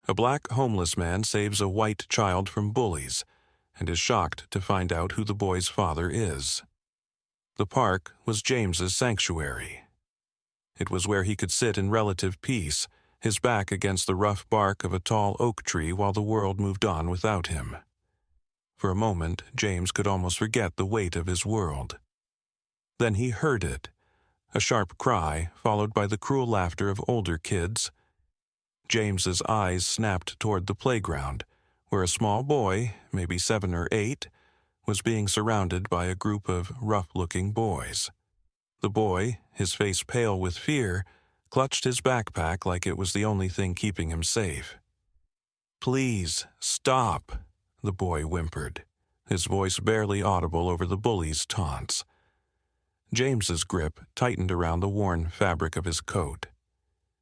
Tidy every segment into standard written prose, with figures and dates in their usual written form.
A black homeless man saves a white child from bullies and is shocked to find out who the boy's father is. The park was James's sanctuary. It was where he could sit in relative peace, his back against the rough bark of a tall oak tree while the world moved on without him. For a moment, James could almost forget the weight of his world. Then he heard it, a sharp cry followed by the cruel laughter of older kids. James's eyes snapped toward the playground, where a small boy, maybe 7 or 8, was being surrounded by a group of rough-looking boys. The boy, his face pale with fear, clutched his backpack like it was the only thing keeping him safe. "Please, stop," the boy whimpered, his voice barely audible over the bully's taunts. James's grip tightened around the worn fabric of his coat.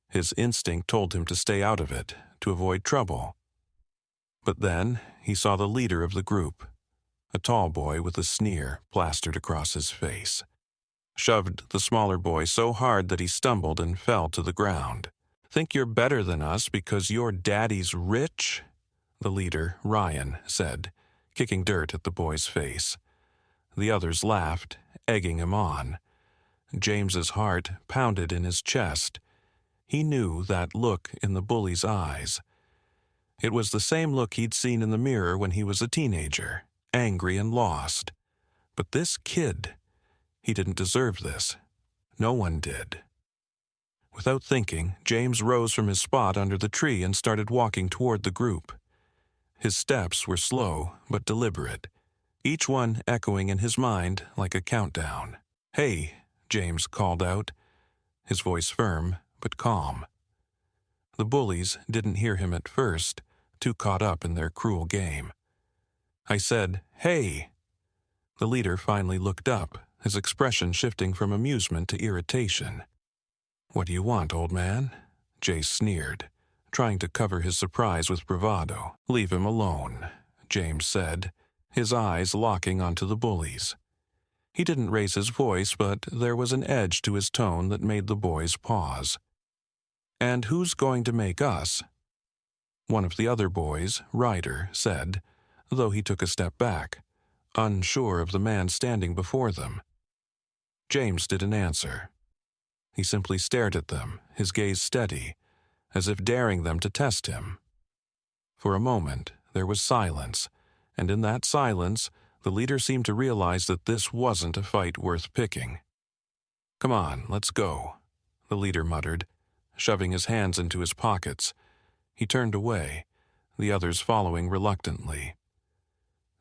His instinct told him to stay out of it, to avoid trouble. But then he saw the leader of the group, a tall boy with a sneer plastered across his face, shoved the smaller boy so hard that he stumbled and fell to the ground. "Think you're better than us because your daddy's rich?" the leader, Ryan, said, kicking dirt at the boy's face. The others laughed, egging him on. James's heart pounded in his chest. He knew that look in the bully's eyes. It was the same look he'd seen in the mirror when he was a teenager, angry and lost. But this kid, he didn't deserve this. No one did. Without thinking, James rose from his spot under the tree and started walking toward the group. His steps were slow but deliberate, each one echoing in his mind like a countdown. "Hey," James called out, his voice firm but calm. The bullies didn't hear him at first, too caught up in their cruel game. "I said, hey." The leader finally looked up, his expression shifting from amusement to irritation. "What do you want, old man?" Jay sneered, trying to cover his surprise with bravado. "Leave him alone," James said, his eyes locking onto the bullies. He didn't raise his voice, but there was an edge to his tone that made the boys pause. "And who's going to make us?" One of the other boys, Ryder, said, though he took a step back, unsure of the man standing before them. James didn't answer. He simply stared at them, his gaze steady, as if daring them to test him. For a moment, there was silence, and in that silence, the leader seemed to realize that this wasn't a fight worth picking. "Come on, let's go," the leader muttered, shoving his hands into his pockets. He turned away, the others following reluctantly.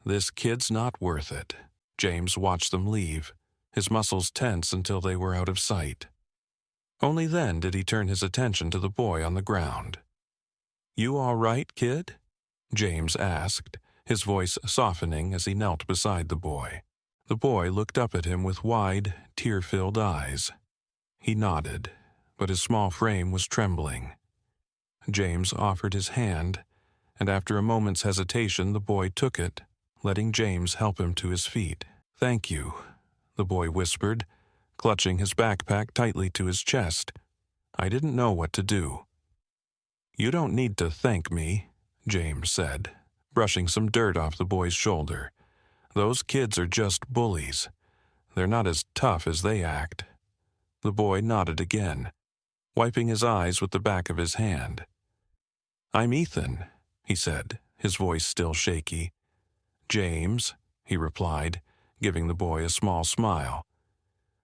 "This kid's not worth it." James watched them leave, his muscles tense until they were out of sight. Only then did he turn his attention to the boy on the ground. "You all right, kid?" James asked, his voice softening as he knelt beside the boy. The boy looked up at him with wide, tear-filled eyes. He nodded, but his small frame was trembling. James offered his hand, and after a moment's hesitation the boy took it, letting James help him to his feet. "Thank you," the boy whispered, clutching his backpack tightly to his chest. "I didn't know what to do." "You don't need to thank me," James said, brushing some dirt off the boy's shoulder. "Those kids are just bullies. They're not as tough as they act." The boy nodded again, wiping his eyes with the back of his hand. "I'm Ethan," he said, his voice still shaky. "James," he replied, giving the boy a small smile.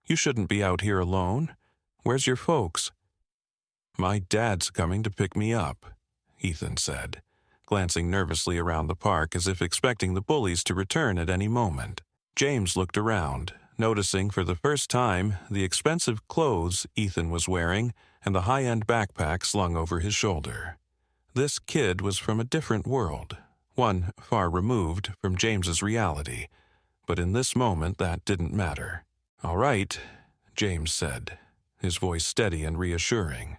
"You shouldn't be out here alone. Where's your folks?" "My dad's coming to pick me up," Ethan said, glancing nervously around the park as if expecting the bullies to return at any moment. James looked around, noticing for the first time the expensive clothes Ethan was wearing and the high-end backpack slung over his shoulder. This kid was from a different world, one far removed from James's reality, but in this moment that didn't matter. "All right," James said, his voice steady and reassuring.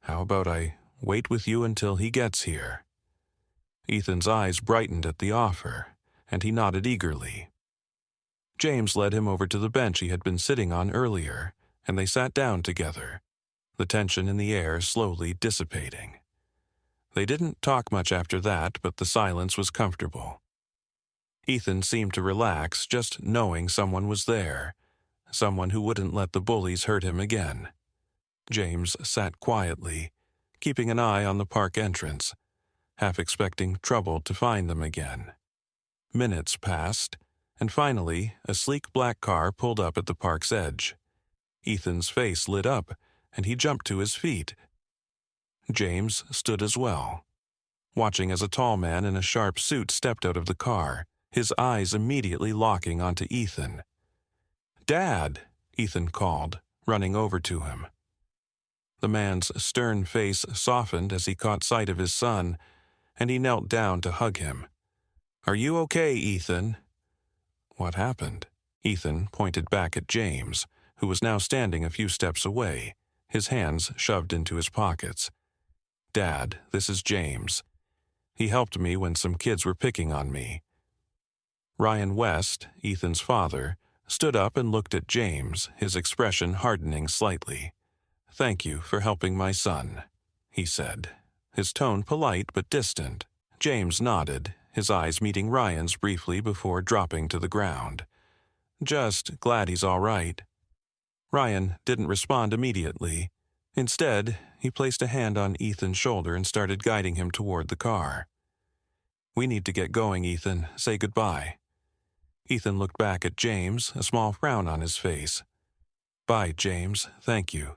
"How about I wait with you until he gets here?" Ethan's eyes brightened at the offer, and he nodded eagerly. James led him over to the bench he had been sitting on earlier, and they sat down together, the tension in the air slowly dissipating. They didn't talk much after that, but the silence was comfortable. Ethan seemed to relax just knowing someone was there, someone who wouldn't let the bullies hurt him again. James sat quietly, keeping an eye on the park entrance, half expecting trouble to find them again. Minutes passed, and finally a sleek black car pulled up at the park's edge. Ethan's face lit up, and he jumped to his feet. James stood as well, watching as a tall man in a sharp suit stepped out of the car, his eyes immediately locking onto Ethan. "Dad!" Ethan called, running over to him. The man's stern face softened as he caught sight of his son, and he knelt down to hug him. "Are you okay, Ethan?" "What happened?" Ethan pointed back at James, who was now standing a few steps away, his hands shoved into his pockets. "Dad, this is James. He helped me when some kids were picking on me." Ryan West, Ethan's father, stood up and looked at James, his expression hardening slightly. "Thank you for helping my son," he said, his tone polite but distant. James nodded, his eyes meeting Ryan's briefly before dropping to the ground. "Just glad he's all right." Ryan didn't respond immediately. Instead, he placed a hand on Ethan's shoulder and started guiding him toward the car. "We need to get going, Ethan. Say goodbye." Ethan looked back at James, a small frown on his face. "Bye, James. Thank you."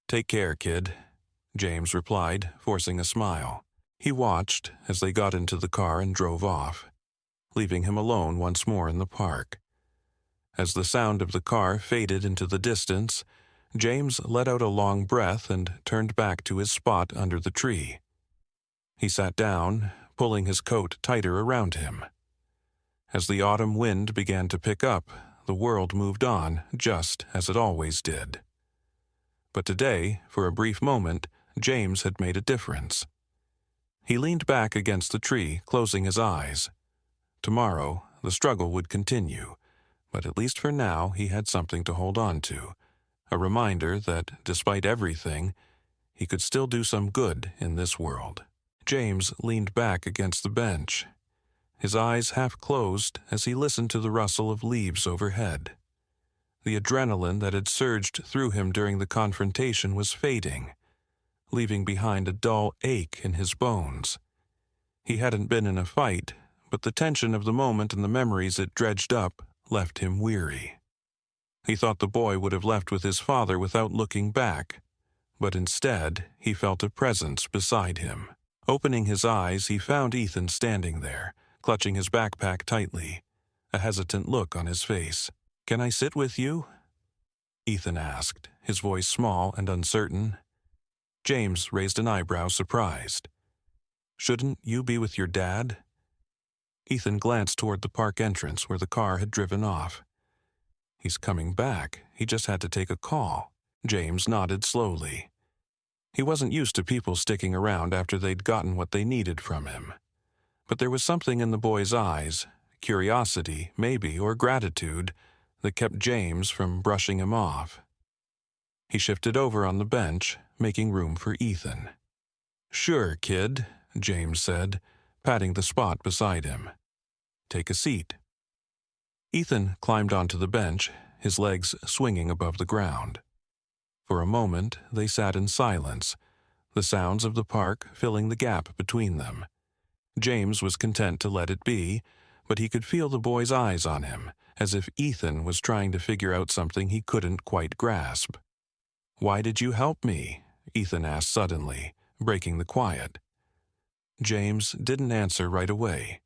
"Take care, kid," James replied, forcing a smile. He watched as they got into the car and drove off, leaving him alone once more in the park. As the sound of the car faded into the distance, James let out a long breath and turned back to his spot under the tree. He sat down, pulling his coat tighter around him. As the autumn wind began to pick up, the world moved on just as it always did. But today, for a brief moment, James had made a difference. He leaned back against the tree, closing his eyes. Tomorrow, the struggle would continue, but at least for now he had something to hold on to, a reminder that, despite everything, he could still do some good in this world. James leaned back against the bench, his eyes half closed as he listened to the rustle of leaves overhead. The adrenaline that had surged through him during the confrontation was fading, leaving behind a dull ache in his bones. He hadn't been in a fight, but the tension of the moment and the memories it dredged up left him weary. He thought the boy would have left with his father without looking back, but instead he felt a presence beside him. Opening his eyes, he found Ethan standing there, clutching his backpack tightly, a hesitant look on his face. "Can I sit with you?" Ethan asked, his voice small and uncertain. James raised an eyebrow, surprised. "Shouldn't you be with your dad?" Ethan glanced toward the park entrance where the car had driven off. "He's coming back. He just had to take a call." James nodded slowly. He wasn't used to people sticking around after they'd gotten what they needed from him. But there was something in the boy's eyes, curiosity, maybe, or gratitude, that kept James from brushing him off. He shifted over on the bench, making room for Ethan. "Sure, kid," James said, patting the spot beside him. "Take a seat." Ethan climbed onto the bench, his legs swinging above the ground. For a moment, they sat in silence, the sounds of the park filling the gap between them. James was content to let it be, but he could feel the boy's eyes on him, as if Ethan was trying to figure out something he couldn't quite grasp. "Why did you help me?" Ethan asked suddenly, breaking the quiet. James didn't answer right away.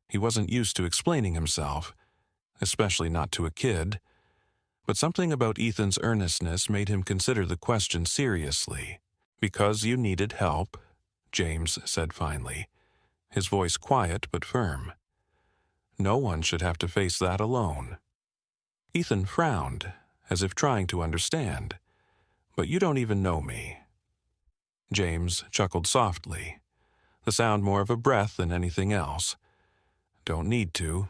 He wasn't used to explaining himself, especially not to a kid, but something about Ethan's earnestness made him consider the question seriously. "Because you needed help," James said finally, his voice quiet but firm. "No one should have to face that alone." Ethan frowned, as if trying to understand. "But you don't even know me." James chuckled softly, the sound more of a breath than anything else. "Don't need to.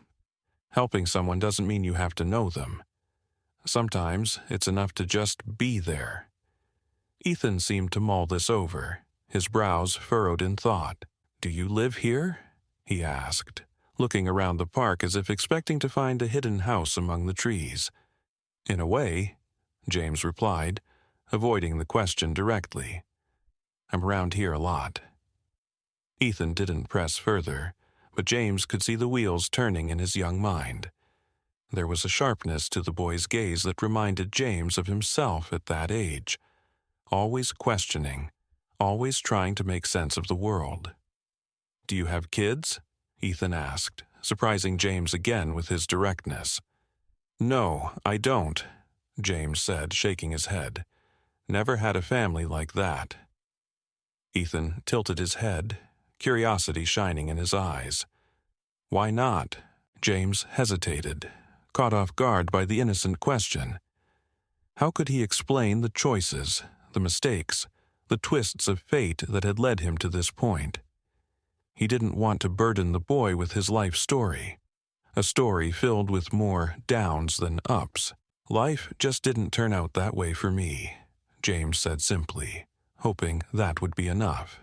Helping someone doesn't mean you have to know them. Sometimes it's enough to just be there." Ethan seemed to mull this over, his brows furrowed in thought. "Do you live here?" he asked, looking around the park as if expecting to find a hidden house among the trees. "In a way," James replied, avoiding the question directly. "I'm around here a lot." Ethan didn't press further, but James could see the wheels turning in his young mind. There was a sharpness to the boy's gaze that reminded James of himself at that age, always questioning, always trying to make sense of the world. "Do you have kids?" Ethan asked, surprising James again with his directness. "No, I don't," James said, shaking his head. "Never had a family like that." Ethan tilted his head, curiosity shining in his eyes. "Why not?" James hesitated, caught off guard by the innocent question. How could he explain the choices, the mistakes, the twists of fate that had led him to this point? He didn't want to burden the boy with his life story, a story filled with more downs than ups. "Life just didn't turn out that way for me," James said simply, hoping that would be enough.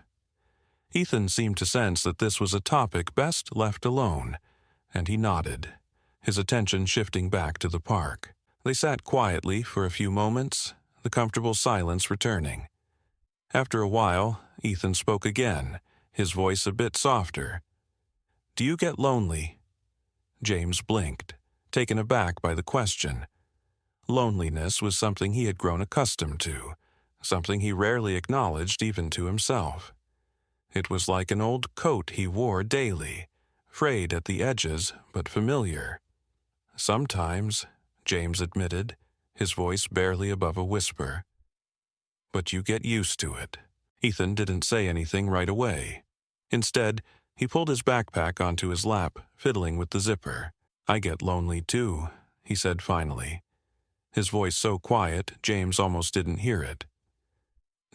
Ethan seemed to sense that this was a topic best left alone, and he nodded, his attention shifting back to the park. They sat quietly for a few moments, the comfortable silence returning. After a while, Ethan spoke again, his voice a bit softer. "Do you get lonely?" James blinked, taken aback by the question. Loneliness was something he had grown accustomed to, something he rarely acknowledged even to himself. It was like an old coat he wore daily, frayed at the edges but familiar. "Sometimes," James admitted, his voice barely above a whisper. "But you get used to it." Ethan didn't say anything right away. Instead, he pulled his backpack onto his lap, fiddling with the zipper. "I get lonely too," he said finally, his voice so quiet James almost didn't hear it.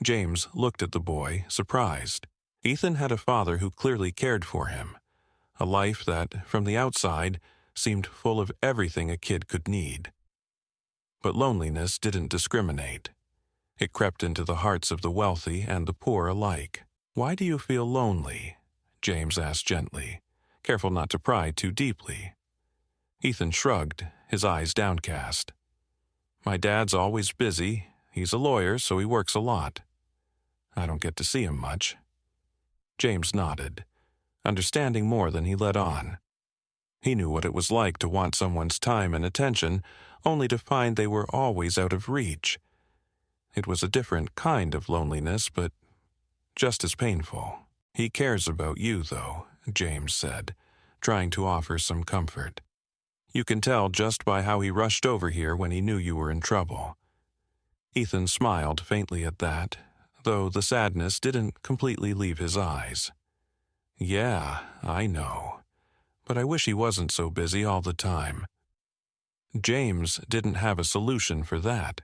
James looked at the boy, surprised. Ethan had a father who clearly cared for him, a life that, from the outside, seemed full of everything a kid could need. But loneliness didn't discriminate. It crept into the hearts of the wealthy and the poor alike. "Why do you feel lonely?" James asked gently, careful not to pry too deeply. Ethan shrugged, his eyes downcast. "My dad's always busy. He's a lawyer, so he works a lot. I don't get to see him much." James nodded, understanding more than he let on. He knew what it was like to want someone's time and attention, only to find they were always out of reach. It was a different kind of loneliness, but just as painful. "He cares about you, though," James said, trying to offer some comfort. "You can tell just by how he rushed over here when he knew you were in trouble." Ethan smiled faintly at that, though the sadness didn't completely leave his eyes. "Yeah, I know. But I wish he wasn't so busy all the time." James didn't have a solution for that.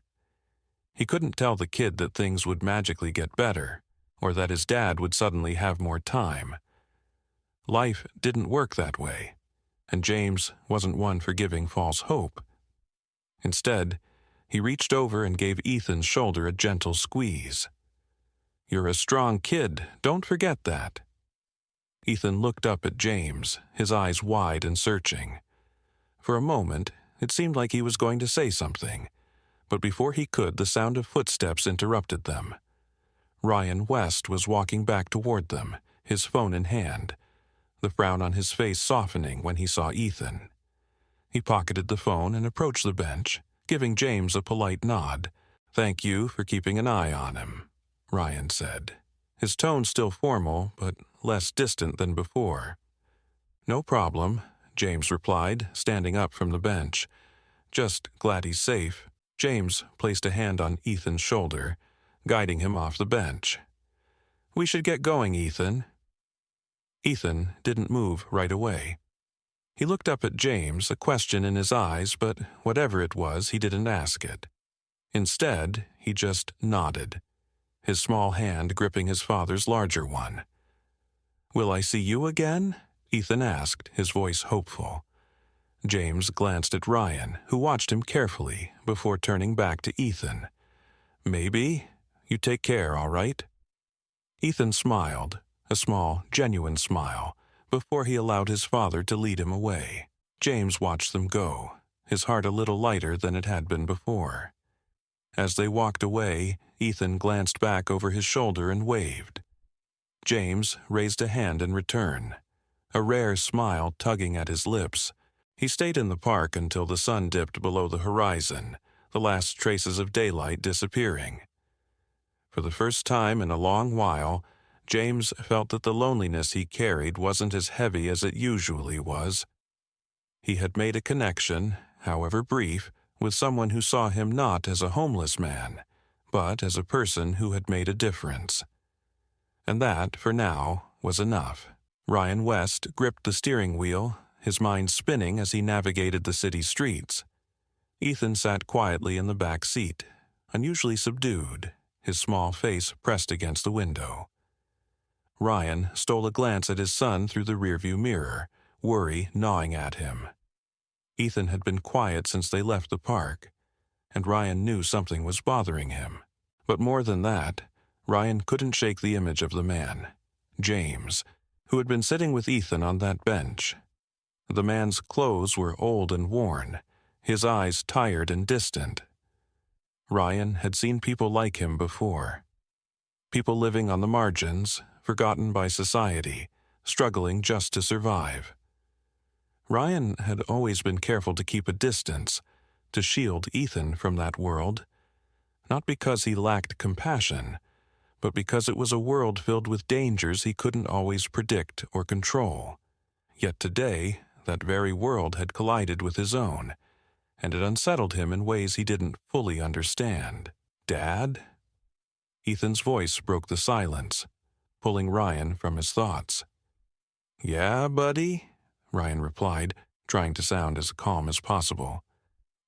He couldn't tell the kid that things would magically get better, or that his dad would suddenly have more time. Life didn't work that way, and James wasn't one for giving false hope. Instead, he reached over and gave Ethan's shoulder a gentle squeeze. "You're a strong kid, don't forget that." Ethan looked up at James, his eyes wide and searching. For a moment, it seemed like he was going to say something, but before he could, the sound of footsteps interrupted them. Ryan West was walking back toward them, his phone in hand, the frown on his face softening when he saw Ethan. He pocketed the phone and approached the bench, giving James a polite nod. "Thank you for keeping an eye on him," Ryan said, his tone still formal but less distant than before. "No problem," James replied, standing up from the bench. "Just glad he's safe." James placed a hand on Ethan's shoulder, guiding him off the bench. "We should get going, Ethan." Ethan didn't move right away. He looked up at James, a question in his eyes, but whatever it was, he didn't ask it. Instead, he just nodded, his small hand gripping his father's larger one. "Will I see you again?" Ethan asked, his voice hopeful. James glanced at Ryan, who watched him carefully before turning back to Ethan. "Maybe. You take care, all right?" Ethan smiled, a small, genuine smile, before he allowed his father to lead him away. James watched them go, his heart a little lighter than it had been before. As they walked away, Ethan glanced back over his shoulder and waved. James raised a hand in return, a rare smile tugging at his lips. He stayed in the park until the sun dipped below the horizon, the last traces of daylight disappearing. For the first time in a long while, James felt that the loneliness he carried wasn't as heavy as it usually was. He had made a connection, however brief, with someone who saw him not as a homeless man, but as a person who had made a difference. And that, for now, was enough. Ryan West gripped the steering wheel, his mind spinning as he navigated the city streets. Ethan sat quietly in the back seat, unusually subdued, his small face pressed against the window. Ryan stole a glance at his son through the rearview mirror, worry gnawing at him. Ethan had been quiet since they left the park, and Ryan knew something was bothering him. But more than that, Ryan couldn't shake the image of the man, James, who had been sitting with Ethan on that bench. The man's clothes were old and worn, his eyes tired and distant. Ryan had seen people like him before. People living on the margins, forgotten by society, struggling just to survive. Ryan had always been careful to keep a distance, to shield Ethan from that world, not because he lacked compassion, but because it was a world filled with dangers he couldn't always predict or control. Yet today, that very world had collided with his own, and it unsettled him in ways he didn't fully understand. "Dad?" Ethan's voice broke the silence, pulling Ryan from his thoughts. "Yeah, buddy?" Ryan replied, trying to sound as calm as possible.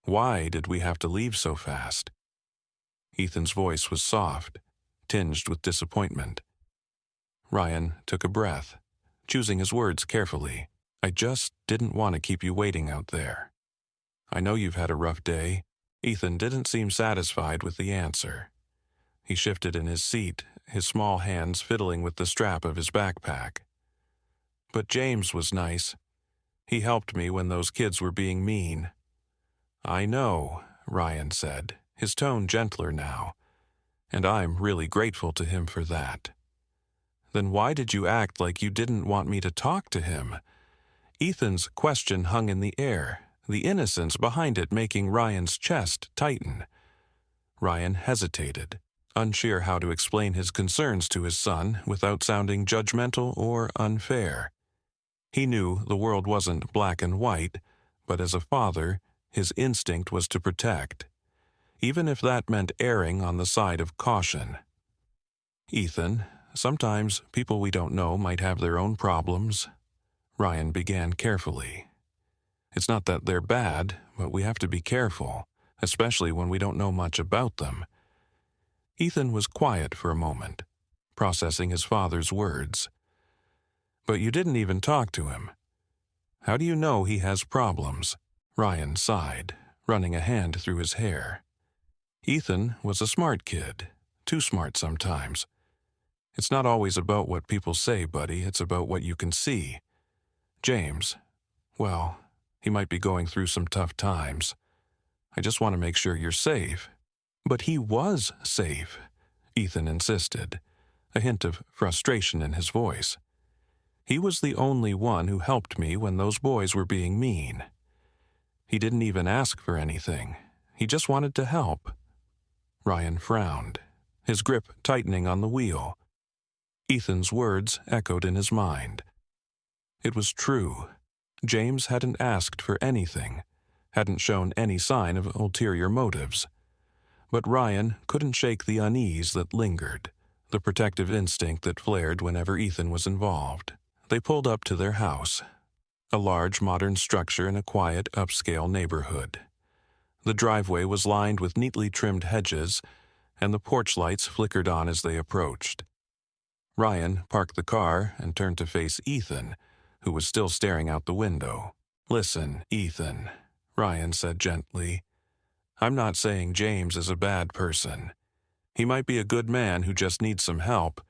"Why did we have to leave so fast?" Ethan's voice was soft, tinged with disappointment. Ryan took a breath, choosing his words carefully. "I just didn't want to keep you waiting out there. I know you've had a rough day." Ethan didn't seem satisfied with the answer. He shifted in his seat, his small hands fiddling with the strap of his backpack. "But James was nice. He helped me when those kids were being mean." "I know," Ryan said, his tone gentler now, "and I'm really grateful to him for that." "Then why did you act like you didn't want me to talk to him?" Ethan's question hung in the air, the innocence behind it making Ryan's chest tighten. Ryan hesitated, unsure how to explain his concerns to his son without sounding judgmental or unfair. He knew the world wasn't black and white, but as a father, his instinct was to protect, even if that meant erring on the side of caution. "Ethan, sometimes people we don't know might have their own problems," Ryan began carefully. "It's not that they're bad, but we have to be careful, especially when we don't know much about them." Ethan was quiet for a moment, processing his father's words. "But you didn't even talk to him. How do you know he has problems?" Ryan sighed, running a hand through his hair. Ethan was a smart kid, too smart sometimes. "It's not always about what people say, buddy, it's about what you can see. James, well, he might be going through some tough times. I just want to make sure you're safe." "But he was safe," Ethan insisted, a hint of frustration in his voice. "He was the only one who helped me when those boys were being mean. He didn't even ask for anything. He just wanted to help." Ryan frowned, his grip tightening on the wheel. Ethan's words echoed in his mind. It was true. James hadn't asked for anything, hadn't shown any sign of ulterior motives. But Ryan couldn't shake the unease that lingered, the protective instinct that flared whenever Ethan was involved. They pulled up to their house, a large modern structure in a quiet, upscale neighborhood. The driveway was lined with neatly trimmed hedges, and the porch lights flickered on as they approached. Ryan parked the car and turned to face Ethan, who was still staring out the window. "Listen, Ethan," Ryan said gently. "I'm not saying James is a bad person. He might be a good man who just needs some help,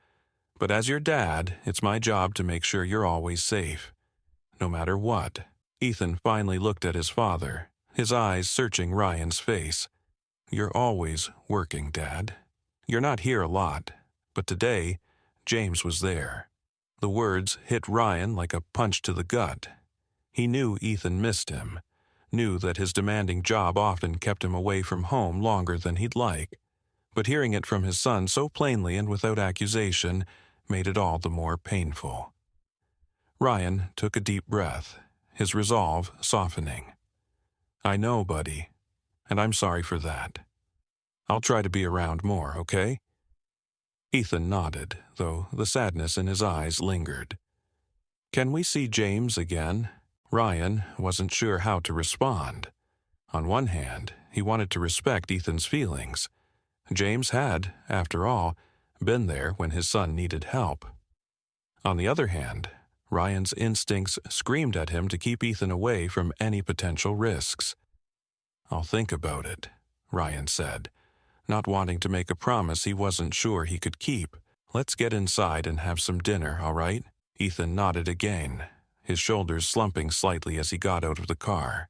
But as your dad, it's my job to make sure you're always safe, no matter what." Ethan finally looked at his father, his eyes searching Ryan's face. "You're always working, Dad. You're not here a lot, but today, James was there." The words hit Ryan like a punch to the gut. He knew Ethan missed him, knew that his demanding job often kept him away from home longer than he'd like, but hearing it from his son so plainly and without accusation made it all the more painful. Ryan took a deep breath, his resolve softening. "I know, buddy, and I'm sorry for that. I'll try to be around more, okay?" Ethan nodded, though the sadness in his eyes lingered. "Can we see James again?" Ryan wasn't sure how to respond. On one hand, he wanted to respect Ethan's feelings. James had, after all, been there when his son needed help. On the other hand, Ryan's instincts screamed at him to keep Ethan away from any potential risks. "I'll think about it," Ryan said, not wanting to make a promise he wasn't sure he could keep. "Let's get inside and have some dinner, all right?" Ethan nodded again, his shoulders slumping slightly as he got out of the car.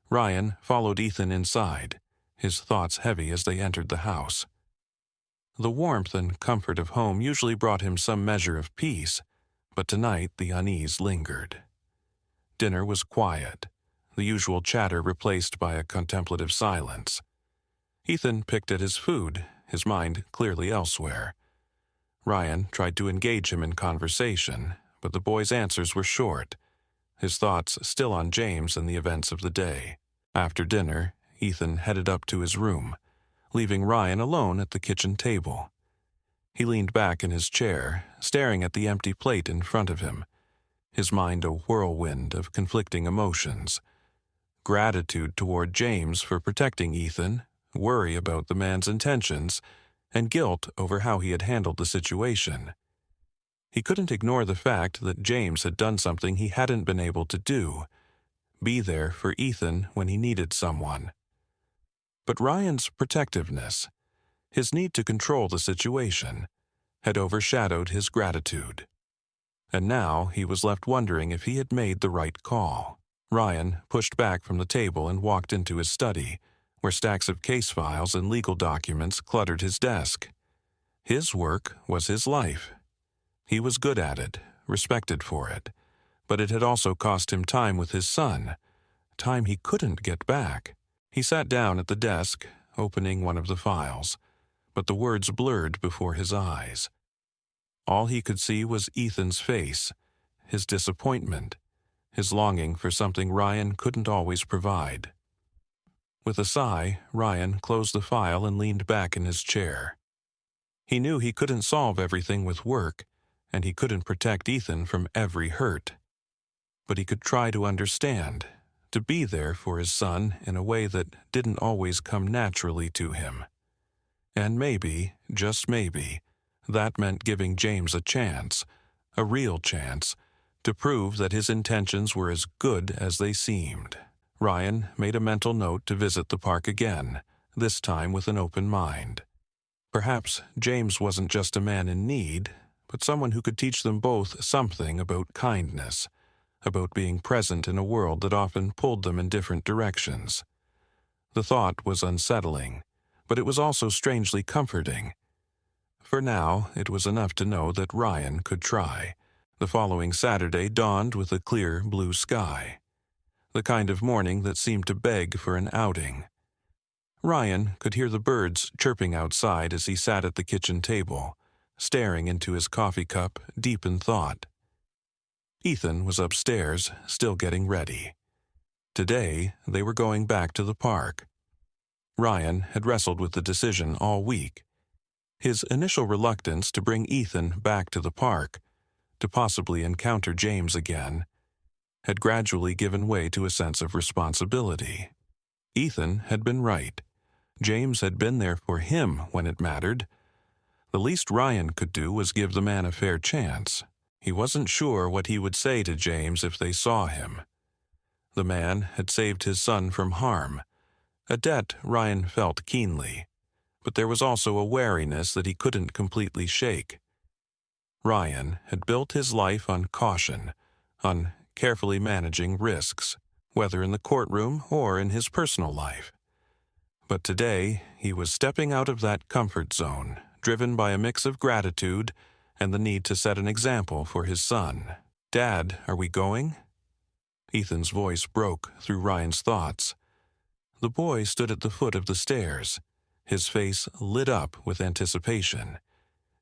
Ryan followed Ethan inside, his thoughts heavy as they entered the house. The warmth and comfort of home usually brought him some measure of peace, but tonight the unease lingered. Dinner was quiet, the usual chatter replaced by a contemplative silence. Ethan picked at his food, his mind clearly elsewhere. Ryan tried to engage him in conversation, but the boy's answers were short, his thoughts still on James and the events of the day. After dinner, Ethan headed up to his room, leaving Ryan alone at the kitchen table. He leaned back in his chair, staring at the empty plate in front of him, his mind a whirlwind of conflicting emotions. Gratitude toward James for protecting Ethan, worry about the man's intentions, and guilt over how he had handled the situation. He couldn't ignore the fact that James had done something he hadn't been able to do, be there for Ethan when he needed someone. But Ryan's protectiveness, his need to control the situation, had overshadowed his gratitude. And now he was left wondering if he had made the right call. Ryan pushed back from the table and walked into his study, where stacks of case files and legal documents cluttered his desk. His work was his life. He was good at it, respected for it, but it had also cost him time with his son, time he couldn't get back. He sat down at the desk, opening one of the files, but the words blurred before his eyes. All he could see was Ethan's face, his disappointment, his longing for something Ryan couldn't always provide. With a sigh, Ryan closed the file and leaned back in his chair. He knew he couldn't solve everything with work, and he couldn't protect Ethan from every hurt. But he could try to understand, to be there for his son in a way that didn't always come naturally to him. And maybe, just maybe, that meant giving James a chance, a real chance, to prove that his intentions were as good as they seemed. Ryan made a mental note to visit the park again, this time with an open mind. Perhaps James wasn't just a man in need, but someone who could teach them both something about kindness, about being present in a world that often pulled them in different directions. The thought was unsettling, but it was also strangely comforting. For now, it was enough to know that Ryan could try. The following Saturday dawned with a clear blue sky, the kind of morning that seemed to beg for an outing. Ryan could hear the birds chirping outside as he sat at the kitchen table, staring into his coffee cup, deep in thought. Ethan was upstairs, still getting ready. Today, they were going back to the park. Ryan had wrestled with the decision all week. His initial reluctance to bring Ethan back to the park, to possibly encounter James again, had gradually given way to a sense of responsibility. Ethan had been right. James had been there for him when it mattered. The least Ryan could do was give the man a fair chance. He wasn't sure what he would say to James if they saw him. The man had saved his son from harm, a debt Ryan felt keenly, but there was also a wariness that he couldn't completely shake. Ryan had built his life on caution, on carefully managing risks, whether in the courtroom or in his personal life. But today, he was stepping out of that comfort zone, driven by a mix of gratitude and the need to set an example for his son. "Dad, are we going?" Ethan's voice broke through Ryan's thoughts. The boy stood at the foot of the stairs, his face lit up with anticipation.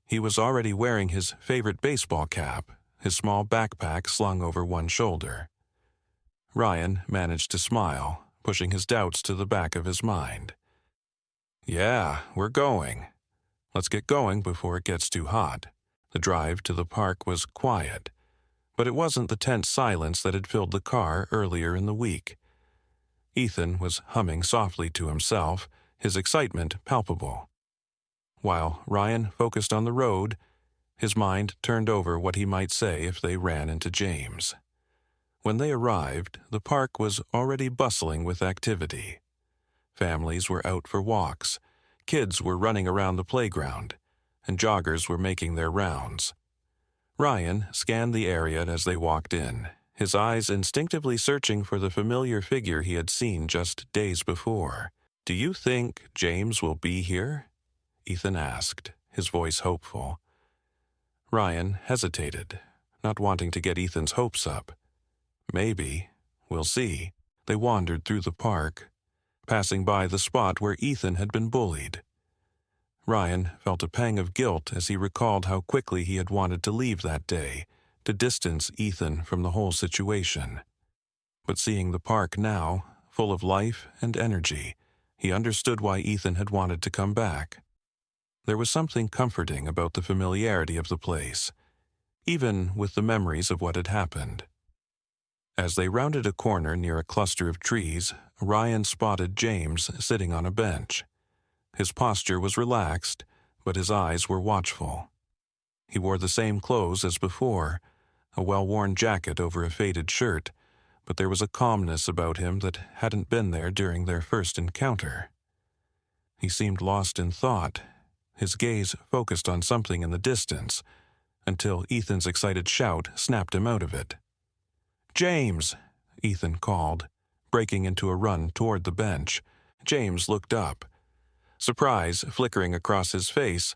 He was already wearing his favorite baseball cap, his small backpack slung over one shoulder. Ryan managed to smile, pushing his doubts to the back of his mind. "Yeah, we're going. Let's get going before it gets too hot." The drive to the park was quiet, but it wasn't the tense silence that had filled the car earlier in the week. Ethan was humming softly to himself, his excitement palpable. While Ryan focused on the road, his mind turned over what he might say if they ran into James. When they arrived, the park was already bustling with activity. Families were out for walks, kids were running around the playground, and joggers were making their rounds. Ryan scanned the area as they walked in, his eyes instinctively searching for the familiar figure he had seen just days before. "Do you think James will be here?" Ethan asked, his voice hopeful. Ryan hesitated, not wanting to get Ethan's hopes up. "Maybe. We'll see." They wandered through the park, passing by the spot where Ethan had been bullied. Ryan felt a pang of guilt as he recalled how quickly he had wanted to leave that day, to distance Ethan from the whole situation. But seeing the park now, full of life and energy, he understood why Ethan had wanted to come back. There was something comforting about the familiarity of the place, even with the memories of what had happened. As they rounded a corner near a cluster of trees, Ryan spotted James sitting on a bench. His posture was relaxed, but his eyes were watchful. He wore the same clothes as before, a well-worn jacket over a faded shirt, but there was a calmness about him that hadn't been there during their first encounter. He seemed lost in thought, his gaze focused on something in the distance, until Ethan's excited shout snapped him out of it. "James!" Ethan called, breaking into a run toward the bench. James looked up, surprise flickering across his face,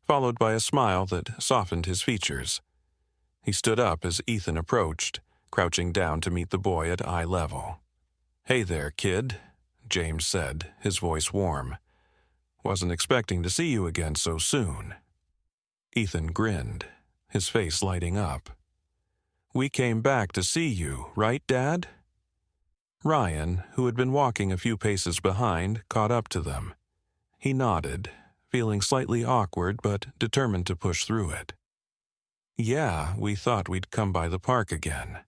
followed by a smile that softened his features. He stood up as Ethan approached, crouching down to meet the boy at eye level. "Hey there, kid," James said, his voice warm. "Wasn't expecting to see you again so soon." Ethan grinned, his face lighting up. "We came back to see you, right, Dad?" Ryan, who had been walking a few paces behind, caught up to them. He nodded, feeling slightly awkward but determined to push through it. "Yeah, we thought we'd come by the park again."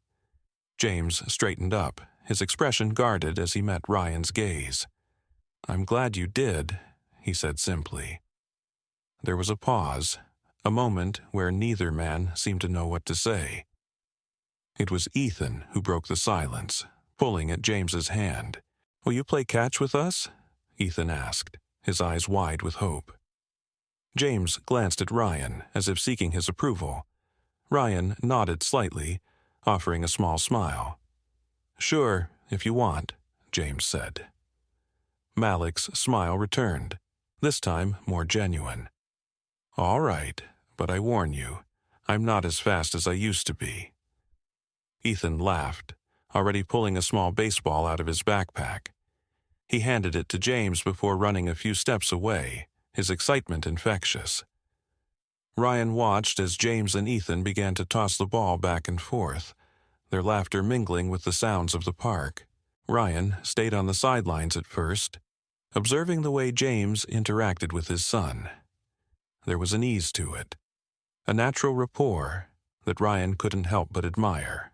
James straightened up, his expression guarded as he met Ryan's gaze. "I'm glad you did," he said simply. There was a pause, a moment where neither man seemed to know what to say. It was Ethan who broke the silence, pulling at James's hand. "Will you play catch with us?" Ethan asked, his eyes wide with hope. James glanced at Ryan as if seeking his approval. Ryan nodded slightly, offering a small smile. "Sure, if you want," James said. Malik's smile returned, this time more genuine. "All right, but I warn you, I'm not as fast as I used to be." Ethan laughed, already pulling a small baseball out of his backpack. He handed it to James before running a few steps away, his excitement infectious. Ryan watched as James and Ethan began to toss the ball back and forth, their laughter mingling with the sounds of the park. Ryan stayed on the sidelines at first, observing the way James interacted with his son. There was an ease to it, a natural rapport that Ryan couldn't help but admire.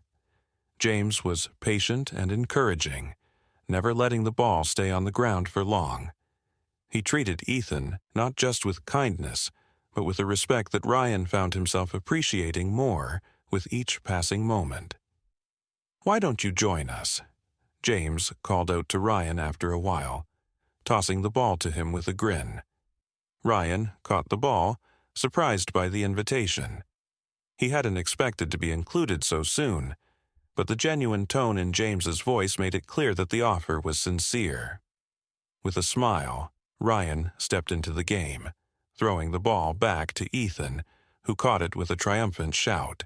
James was patient and encouraging, never letting the ball stay on the ground for long. He treated Ethan not just with kindness, but with a respect that Ryan found himself appreciating more with each passing moment. "Why don't you join us?" James called out to Ryan after a while, tossing the ball to him with a grin. Ryan caught the ball, surprised by the invitation. He hadn't expected to be included so soon, but the genuine tone in James's voice made it clear that the offer was sincere. With a smile, Ryan stepped into the game, throwing the ball back to Ethan, who caught it with a triumphant shout.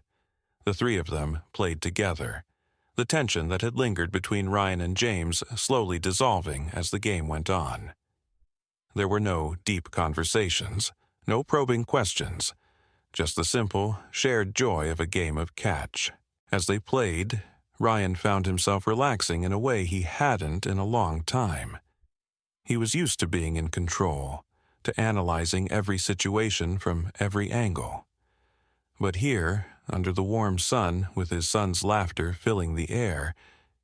The three of them played together, the tension that had lingered between Ryan and James slowly dissolving as the game went on. There were no deep conversations, no probing questions, just the simple, shared joy of a game of catch. As they played, Ryan found himself relaxing in a way he hadn't in a long time. He was used to being in control, to analyzing every situation from every angle. But here, under the warm sun, with his son's laughter filling the air,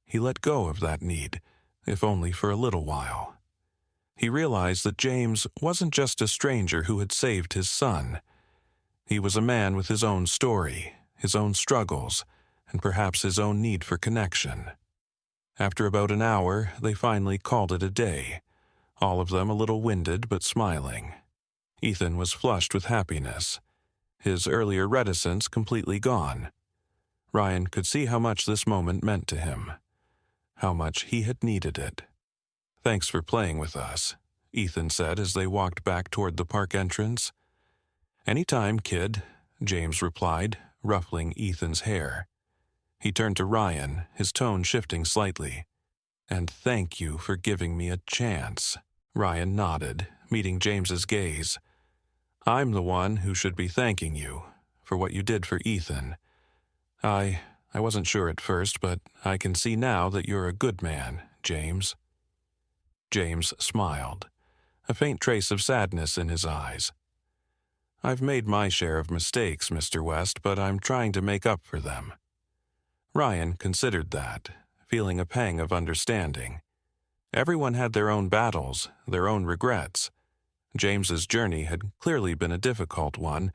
he let go of that need, if only for a little while. He realized that James wasn't just a stranger who had saved his son. He was a man with his own story, his own struggles, and perhaps his own need for connection. After about an hour, they finally called it a day, all of them a little winded but smiling. Ethan was flushed with happiness, his earlier reticence completely gone. Ryan could see how much this moment meant to him, how much he had needed it. "Thanks for playing with us," Ethan said as they walked back toward the park entrance. "Anytime, kid," James replied, ruffling Ethan's hair. He turned to Ryan, his tone shifting slightly. "And thank you for giving me a chance." Ryan nodded, meeting James's gaze. "I'm the one who should be thanking you for what you did for Ethan. I wasn't sure at first, but I can see now that you're a good man, James." James smiled, a faint trace of sadness in his eyes. "I've made my share of mistakes, Mr. West, but I'm trying to make up for them." Ryan considered that, feeling a pang of understanding. Everyone had their own battles, their own regrets. James's journey had clearly been a difficult one,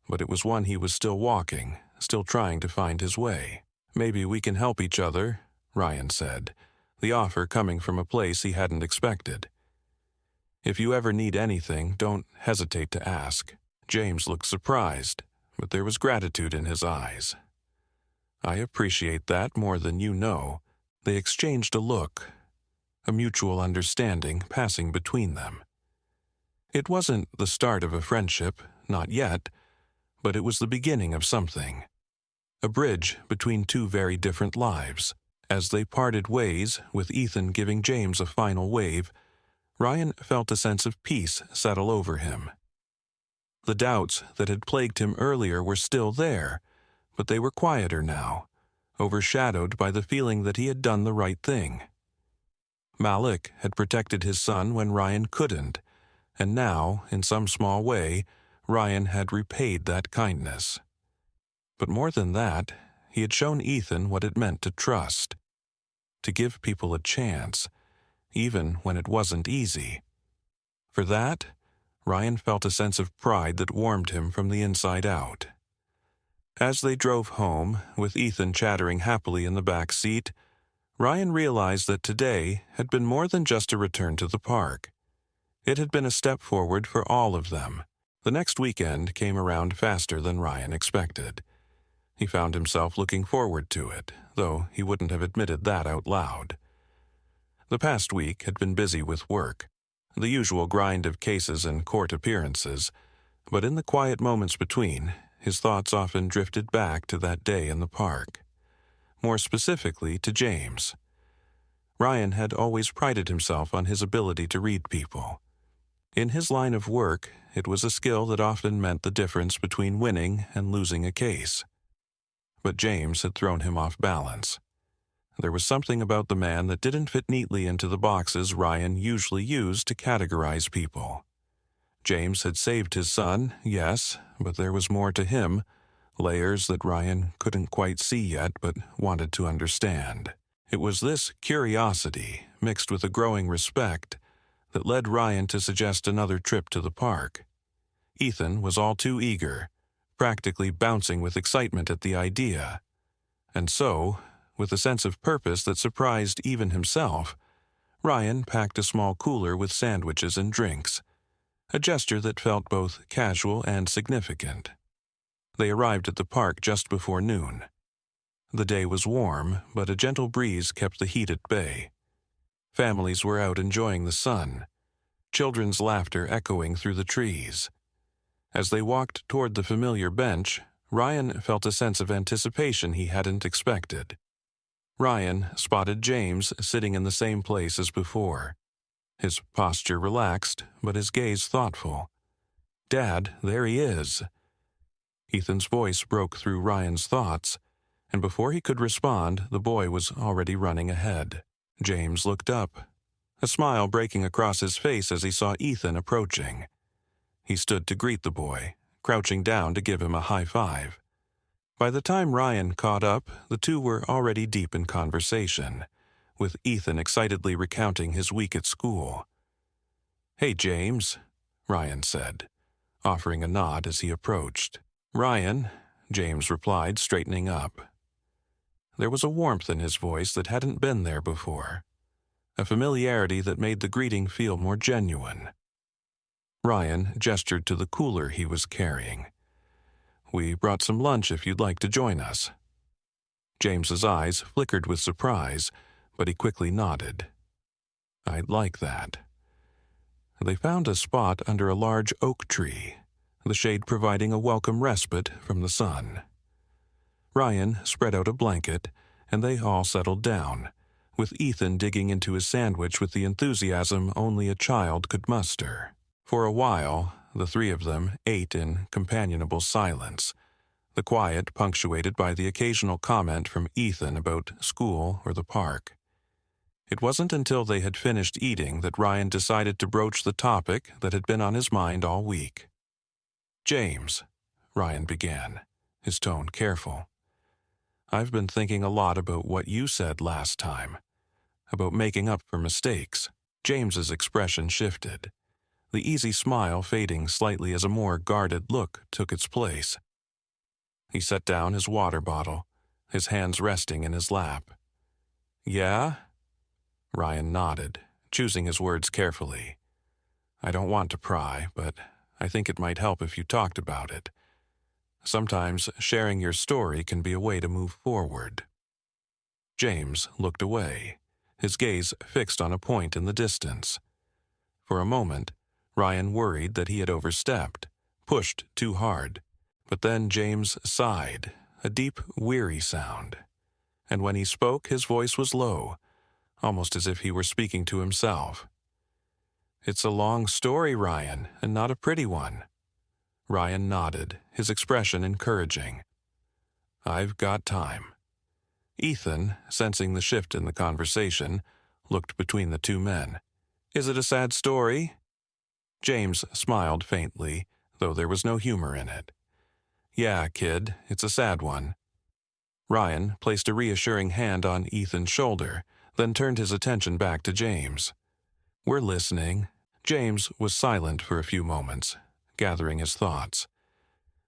but it was one he was still walking, still trying to find his way. "Maybe we can help each other," Ryan said, the offer coming from a place he hadn't expected. "If you ever need anything, don't hesitate to ask." James looked surprised, but there was gratitude in his eyes. "I appreciate that more than you know." They exchanged a look, a mutual understanding passing between them. It wasn't the start of a friendship, not yet, but it was the beginning of something. A bridge between two very different lives. As they parted ways, with Ethan giving James a final wave, Ryan felt a sense of peace settle over him. The doubts that had plagued him earlier were still there, but they were quieter now, overshadowed by the feeling that he had done the right thing. Malik had protected his son when Ryan couldn't, and now, in some small way, Ryan had repaid that kindness. But more than that, he had shown Ethan what it meant to trust, to give people a chance, even when it wasn't easy. For that, Ryan felt a sense of pride that warmed him from the inside out. As they drove home, with Ethan chattering happily in the back seat, Ryan realized that today had been more than just a return to the park. It had been a step forward for all of them. The next weekend came around faster than Ryan expected. He found himself looking forward to it, though he wouldn't have admitted that out loud. The past week had been busy with work, the usual grind of cases and court appearances, but in the quiet moments between, his thoughts often drifted back to that day in the park. More specifically, to James. Ryan had always prided himself on his ability to read people. In his line of work, it was a skill that often meant the difference between winning and losing a case. But James had thrown him off balance. There was something about the man that didn't fit neatly into the boxes Ryan usually used to categorize people. James had saved his son, yes, but there was more to him, layers that Ryan couldn't quite see yet but wanted to understand. It was this curiosity, mixed with a growing respect, that led Ryan to suggest another trip to the park. Ethan was all too eager, practically bouncing with excitement at the idea. And so, with a sense of purpose that surprised even himself, Ryan packed a small cooler with sandwiches and drinks, a gesture that felt both casual and significant. They arrived at the park just before noon. The day was warm, but a gentle breeze kept the heat at bay. Families were out enjoying the sun, children's laughter echoing through the trees. As they walked toward the familiar bench, Ryan felt a sense of anticipation he hadn't expected. Ryan spotted James sitting in the same place as before. His posture relaxed, but his gaze thoughtful. "Dad, there he is." Ethan's voice broke through Ryan's thoughts, and before he could respond, the boy was already running ahead. James looked up, a smile breaking across his face as he saw Ethan approaching. He stood to greet the boy, crouching down to give him a high five. By the time Ryan caught up, the two were already deep in conversation, with Ethan excitedly recounting his week at school. "Hey, James," Ryan said, offering a nod as he approached. "Ryan," James replied, straightening up. There was a warmth in his voice that hadn't been there before, a familiarity that made the greeting feel more genuine. Ryan gestured to the cooler he was carrying. "We brought some lunch if you'd like to join us." James's eyes flickered with surprise, but he quickly nodded. "I'd like that." They found a spot under a large oak tree, the shade providing a welcome respite from the sun. Ryan spread out a blanket, and they all settled down, with Ethan digging into his sandwich with the enthusiasm only a child could muster. For a while, the three of them ate in companionable silence, the quiet punctuated by the occasional comment from Ethan about school or the park. It wasn't until they had finished eating that Ryan decided to broach the topic that had been on his mind all week. "James," Ryan began, his tone careful, "I've been thinking a lot about what you said last time, about making up for mistakes." James's expression shifted, the easy smile fading slightly as a more guarded look took its place. He set down his water bottle, his hands resting in his lap. "Yeah?" Ryan nodded, choosing his words carefully. "I don't want to pry, but I think it might help if you talked about it. Sometimes sharing your story can be a way to move forward." James looked away, his gaze fixed on a point in the distance. For a moment, Ryan worried that he had overstepped, pushed too hard, but then James sighed, a deep, weary sound. And when he spoke, his voice was low, almost as if he were speaking to himself. "It's a long story, Ryan, and not a pretty one." Ryan nodded, his expression encouraging. "I've got time." Ethan, sensing the shift in the conversation, looked between the two men. "Is it a sad story?" James smiled faintly, though there was no humor in it. "Yeah, kid, it's a sad one." Ryan placed a reassuring hand on Ethan's shoulder, then turned his attention back to James. "We're listening." James was silent for a few moments, gathering his thoughts.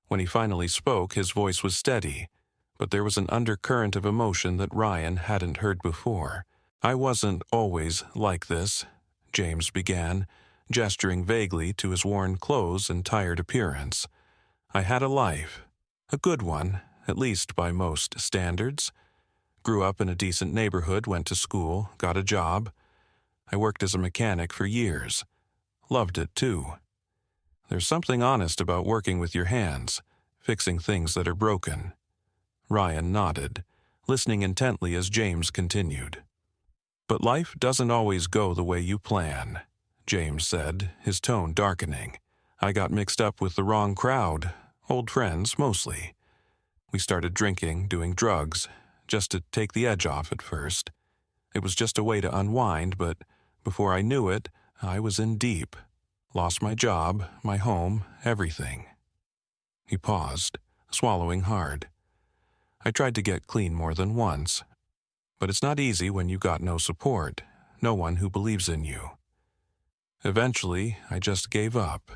When he finally spoke, his voice was steady, but there was an undercurrent of emotion that Ryan hadn't heard before. "I wasn't always like this," James began, gesturing vaguely to his worn clothes and tired appearance. "I had a life, a good one, at least by most standards. Grew up in a decent neighborhood, went to school, got a job. I worked as a mechanic for years. Loved it, too. There's something honest about working with your hands, fixing things that are broken." Ryan nodded, listening intently as James continued. "But life doesn't always go the way you plan," James said, his tone darkening. "I got mixed up with the wrong crowd, old friends mostly. We started drinking, doing drugs, just to take the edge off at first. It was just a way to unwind, but before I knew it, I was in deep. Lost my job, my home, everything." He paused, swallowing hard. "I tried to get clean more than once, but it's not easy when you got no support, no one who believes in you. Eventually, I just gave up.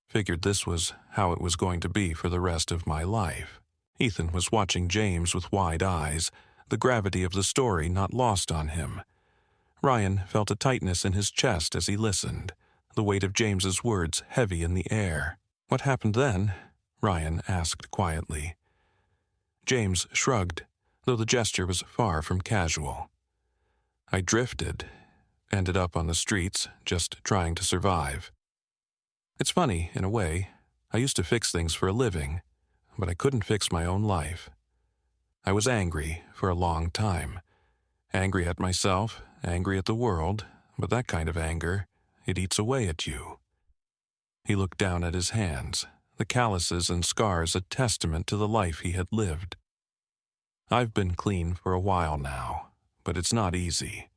Figured this was how it was going to be for the rest of my life." Ethan was watching James with wide eyes, the gravity of the story not lost on him. Ryan felt a tightness in his chest as he listened, the weight of James's words heavy in the air. "What happened then?" Ryan asked quietly. James shrugged, though the gesture was far from casual. I drifted, ended up on the streets, just trying to survive. It's funny, in a way. I used to fix things for a living, but I couldn't fix my own life. I was angry for a long time. Angry at myself, angry at the world, but that kind of anger, it eats away at you. He looked down at his hands, the calluses and scars a testament to the life he had lived. I've been clean for a while now, but it's not easy.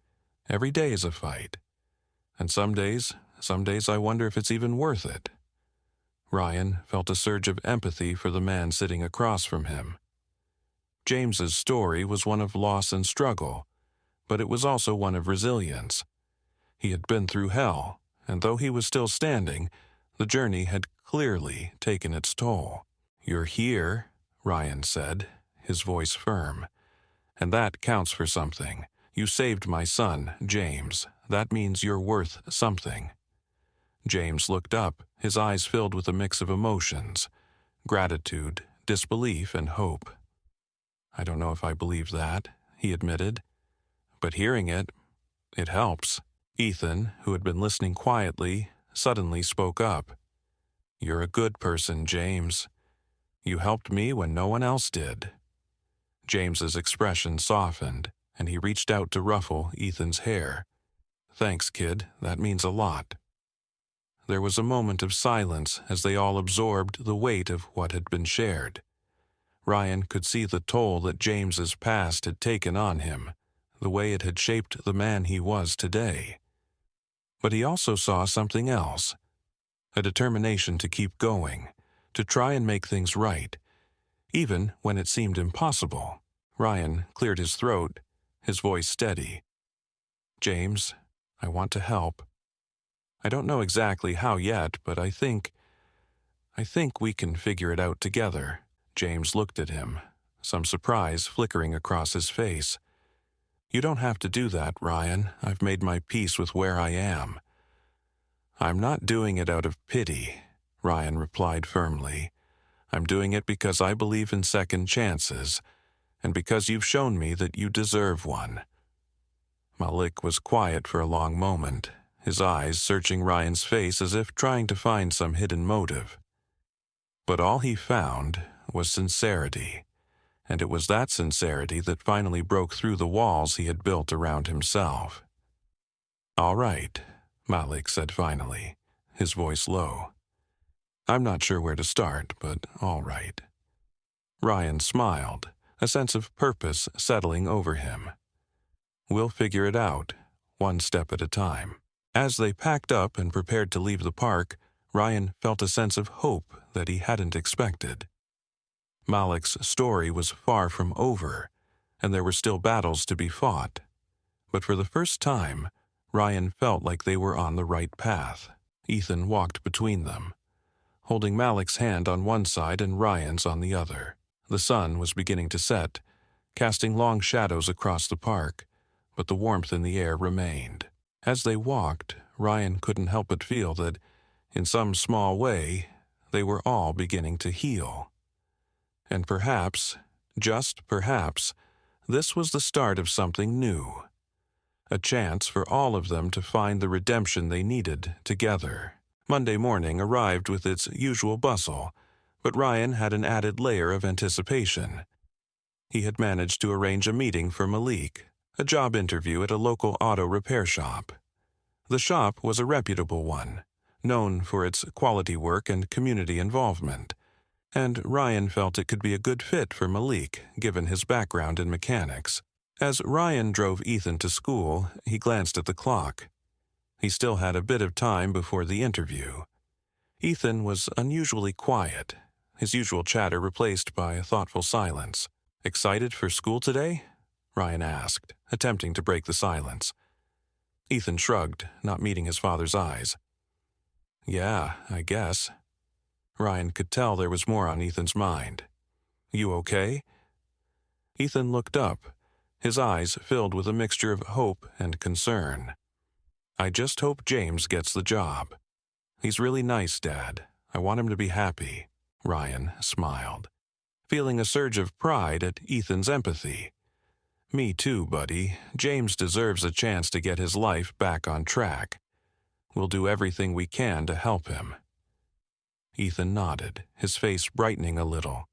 Every day is a fight. And some days I wonder if it's even worth it. Ryan felt a surge of empathy for the man sitting across from him. James's story was one of loss and struggle, but it was also one of resilience. He had been through hell, and though he was still standing, the journey had clearly taken its toll. "You're here," Ryan said, his voice firm. "And that counts for something. You saved my son, James. That means you're worth something." James looked up, his eyes filled with a mix of emotions: gratitude, disbelief, and hope. "I don't know if I believe that," he admitted. "But hearing it helps." Ethan, who had been listening quietly, suddenly spoke up. "You're a good person, James. You helped me when no one else did." James's expression softened, and he reached out to ruffle Ethan's hair. "Thanks, kid. That means a lot." There was a moment of silence as they all absorbed the weight of what had been shared. Ryan could see the toll that James's past had taken on him, the way it had shaped the man he was today. But he also saw something else, a determination to keep going, to try and make things right, even when it seemed impossible. Ryan cleared his throat, his voice steady. "James, I want to help. I don't know exactly how yet, but I think we can figure it out together." James looked at him, some surprise flickering across his face. "You don't have to do that, Ryan. I've made my peace with where I am." "I'm not doing it out of pity," Ryan replied firmly. "I'm doing it because I believe in second chances, and because you've shown me that you deserve one." Malik was quiet for a long moment, his eyes searching Ryan's face as if trying to find some hidden motive. But all he found was sincerity, and it was that sincerity that finally broke through the walls he had built around himself. "All right," Malik said finally, his voice low. "I'm not sure where to start, but all right." Ryan smiled, a sense of purpose settling over him. "We'll figure it out, one step at a time." As they packed up and prepared to leave the park, Ryan felt a sense of hope that he hadn't expected. Malik's story was far from over, and there were still battles to be fought. But for the first time, Ryan felt like they were on the right path. Ethan walked between them, holding Malik's hand on one side and Ryan's on the other. The sun was beginning to set, casting long shadows across the park, but the warmth in the air remained. As they walked, Ryan couldn't help but feel that, in some small way, they were all beginning to heal. And perhaps, just perhaps, this was the start of something new. A chance for all of them to find the redemption they needed together. Monday morning arrived with its usual bustle, but Ryan had an added layer of anticipation. He had managed to arrange a meeting for Malik, a job interview at a local auto repair shop. The shop was a reputable one, known for its quality work and community involvement, and Ryan felt it could be a good fit for Malik, given his background in mechanics. As Ryan drove Ethan to school, he glanced at the clock. He still had a bit of time before the interview. Ethan was unusually quiet, his usual chatter replaced by a thoughtful silence. "Excited for school today?" Ryan asked, attempting to break the silence. Ethan shrugged, not meeting his father's eyes. "Yeah, I guess." Ryan could tell there was more on Ethan's mind. "You okay?" Ethan looked up, his eyes filled with a mixture of hope and concern. "I just hope James gets the job. He's really nice, Dad. I want him to be happy." Ryan smiled, feeling a surge of pride at Ethan's empathy. Me too, buddy. James deserves a chance to get his life back on track. We'll do everything we can to help him. Ethan nodded, his face brightening a little.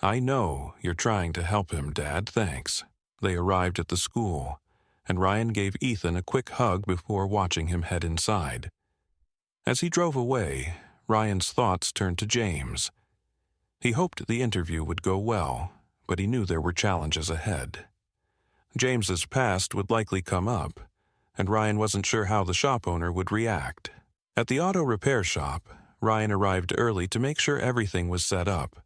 I know you're trying to help him, Dad, thanks. They arrived at the school, and Ryan gave Ethan a quick hug before watching him head inside. As he drove away, Ryan's thoughts turned to James. He hoped the interview would go well, but he knew there were challenges ahead. James's past would likely come up, and Ryan wasn't sure how the shop owner would react. At the auto repair shop, Ryan arrived early to make sure everything was set up.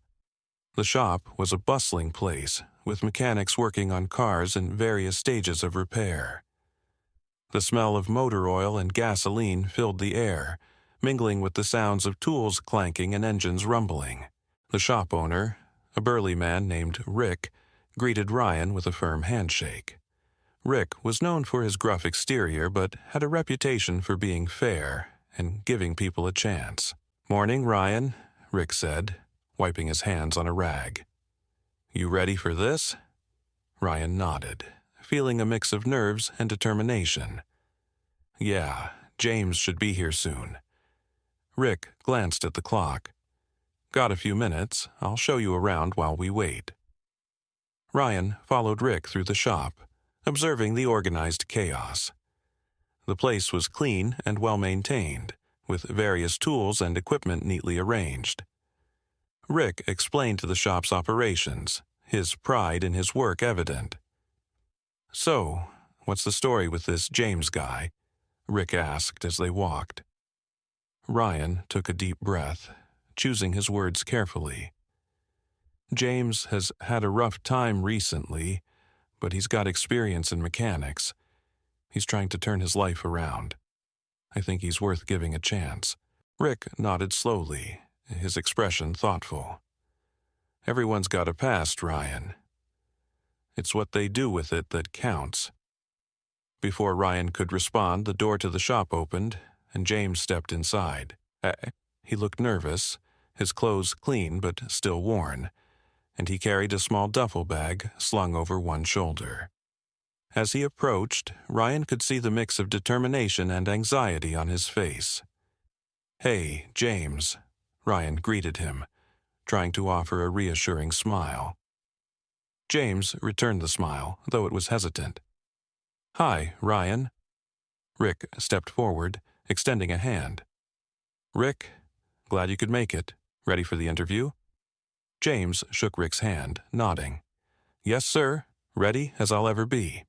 The shop was a bustling place, with mechanics working on cars in various stages of repair. The smell of motor oil and gasoline filled the air, mingling with the sounds of tools clanking and engines rumbling. The shop owner, a burly man named Rick, greeted Ryan with a firm handshake. Rick was known for his gruff exterior but had a reputation for being fair and giving people a chance. "Morning, Ryan," Rick said, wiping his hands on a rag. "You ready for this?" Ryan nodded, feeling a mix of nerves and determination. "Yeah, James should be here soon." Rick glanced at the clock. "Got a few minutes. I'll show you around while we wait." Ryan followed Rick through the shop, observing the organized chaos. The place was clean and well-maintained, with various tools and equipment neatly arranged. Rick explained the shop's operations, his pride in his work evident. "So, what's the story with this James guy?" Rick asked as they walked. Ryan took a deep breath, choosing his words carefully. "James has had a rough time recently, but he's got experience in mechanics. He's trying to turn his life around. I think he's worth giving a chance." Rick nodded slowly, his expression thoughtful. "Everyone's got a past, Ryan. It's what they do with it that counts." Before Ryan could respond, the door to the shop opened, and James stepped inside. He looked nervous, his clothes clean but still worn, and he carried a small duffel bag slung over one shoulder. As he approached, Ryan could see the mix of determination and anxiety on his face. "Hey, James," Ryan greeted him, trying to offer a reassuring smile. James returned the smile, though it was hesitant. "Hi, Ryan." Rick stepped forward, extending a hand. "Rick, glad you could make it. Ready for the interview?" James shook Rick's hand, nodding. "Yes, sir. Ready as I'll ever be."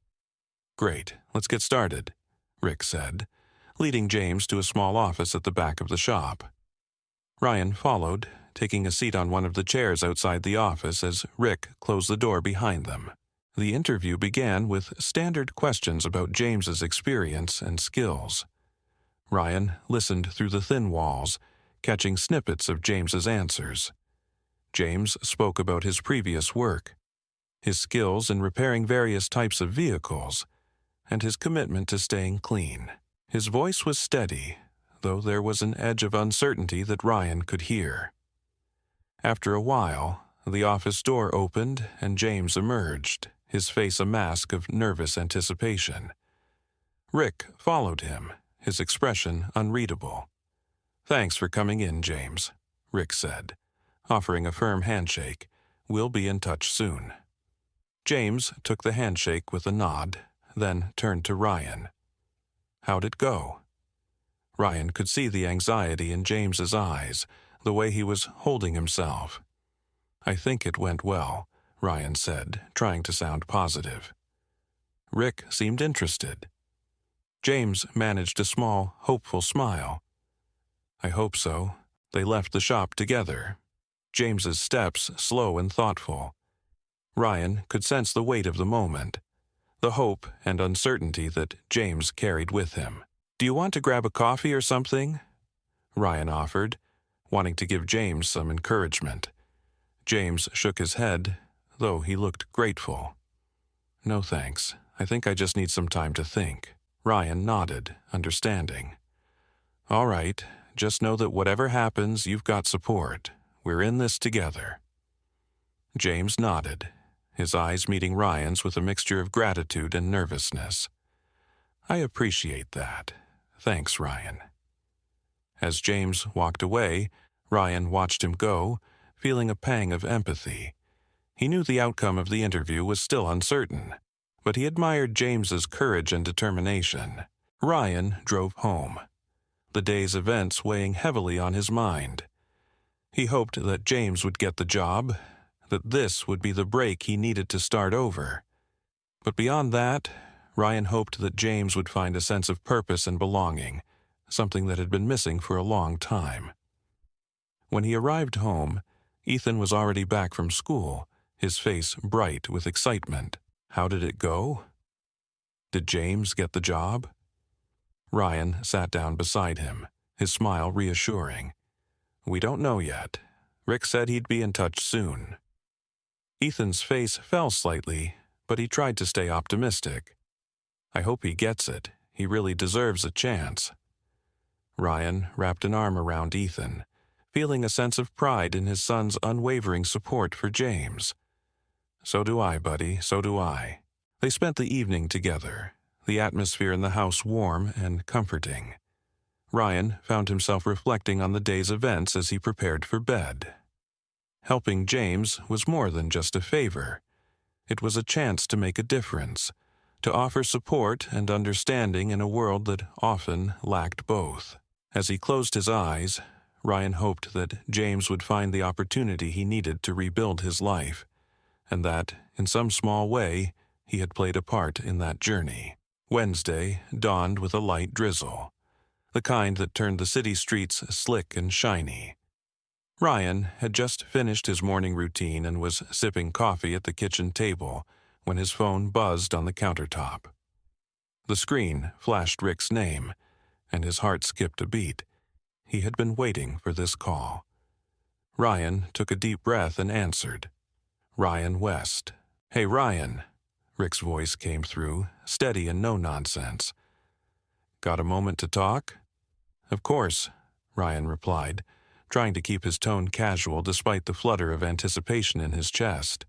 "Great. Let's get started," Rick said, leading James to a small office at the back of the shop. Ryan followed, taking a seat on one of the chairs outside the office as Rick closed the door behind them. The interview began with standard questions about James's experience and skills. Ryan listened through the thin walls, catching snippets of James's answers. James spoke about his previous work, his skills in repairing various types of vehicles, and his commitment to staying clean. His voice was steady, though there was an edge of uncertainty that Ryan could hear. After a while, the office door opened and James emerged, his face a mask of nervous anticipation. Rick followed him, his expression unreadable. "Thanks for coming in, James," Rick said, offering a firm handshake. "We'll be in touch soon." James took the handshake with a nod, then turned to Ryan. "How'd it go?" Ryan could see the anxiety in James's eyes, the way he was holding himself. "I think it went well," Ryan said, trying to sound positive. Rick seemed interested. James managed a small, hopeful smile. "I hope so." They left the shop together, James's steps slow and thoughtful. Ryan could sense the weight of the moment, the hope and uncertainty that James carried with him. "Do you want to grab a coffee or something?" Ryan offered, wanting to give James some encouragement. James shook his head, though he looked grateful. "No thanks. I think I just need some time to think." Ryan nodded, understanding. "All right. Just know that whatever happens, you've got support. We're in this together." James nodded, his eyes meeting Ryan's with a mixture of gratitude and nervousness. "I appreciate that. Thanks, Ryan." As James walked away, Ryan watched him go, feeling a pang of empathy. He knew the outcome of the interview was still uncertain, but he admired James's courage and determination. Ryan drove home, the day's events weighing heavily on his mind. He hoped that James would get the job, that this would be the break he needed to start over. But beyond that, Ryan hoped that James would find a sense of purpose and belonging, something that had been missing for a long time. When he arrived home, Ethan was already back from school, his face bright with excitement. How did it go? Did James get the job? Ryan sat down beside him, his smile reassuring. "We don't know yet. Rick said he'd be in touch soon." Ethan's face fell slightly, but he tried to stay optimistic. "I hope he gets it. He really deserves a chance." Ryan wrapped an arm around Ethan, feeling a sense of pride in his son's unwavering support for James. "So do I, buddy, so do I." They spent the evening together, the atmosphere in the house warm and comforting. Ryan found himself reflecting on the day's events as he prepared for bed. Helping James was more than just a favor. It was a chance to make a difference, to offer support and understanding in a world that often lacked both. As he closed his eyes, Ryan hoped that James would find the opportunity he needed to rebuild his life, and that, in some small way, he had played a part in that journey. Wednesday dawned with a light drizzle, the kind that turned the city streets slick and shiny. Ryan had just finished his morning routine and was sipping coffee at the kitchen table when his phone buzzed on the countertop. The screen flashed Rick's name, and his heart skipped a beat. He had been waiting for this call. Ryan took a deep breath and answered. Ryan West. "Hey, Ryan." Rick's voice came through, steady and no-nonsense. "Got a moment to talk?" "Of course," Ryan replied, trying to keep his tone casual despite the flutter of anticipation in his chest.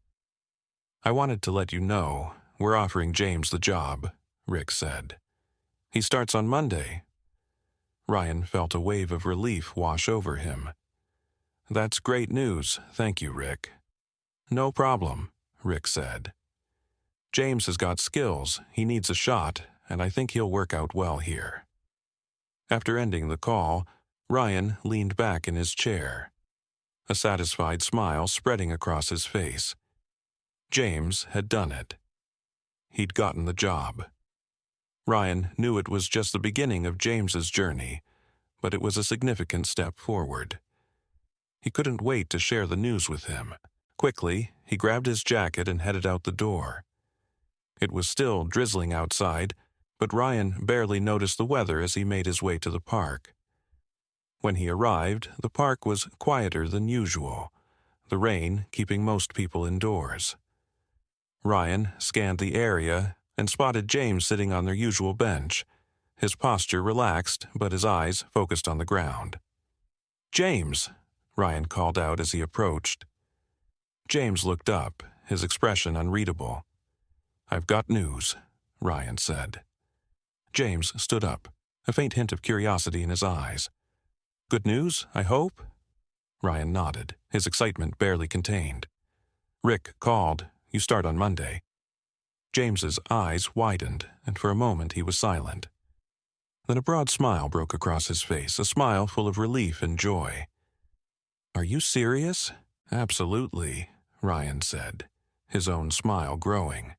"I wanted to let you know, we're offering James the job," Rick said. "He starts on Monday." Ryan felt a wave of relief wash over him. "That's great news, thank you, Rick." "No problem," Rick said. "James has got skills, he needs a shot, and I think he'll work out well here." After ending the call, Ryan leaned back in his chair, a satisfied smile spreading across his face. James had done it. He'd gotten the job. Ryan knew it was just the beginning of James's journey, but it was a significant step forward. He couldn't wait to share the news with him. Quickly, he grabbed his jacket and headed out the door. It was still drizzling outside, but Ryan barely noticed the weather as he made his way to the park. When he arrived, the park was quieter than usual, the rain keeping most people indoors. Ryan scanned the area and spotted James sitting on their usual bench, his posture relaxed but his eyes focused on the ground. "James!" Ryan called out as he approached. James looked up, his expression unreadable. "I've got news," Ryan said. James stood up, a faint hint of curiosity in his eyes. "Good news, I hope?" Ryan nodded, his excitement barely contained. "Rick called. You start on Monday." James's eyes widened, and for a moment he was silent. Then a broad smile broke across his face, a smile full of relief and joy. "Are you serious?" "Absolutely," Ryan said, his own smile growing.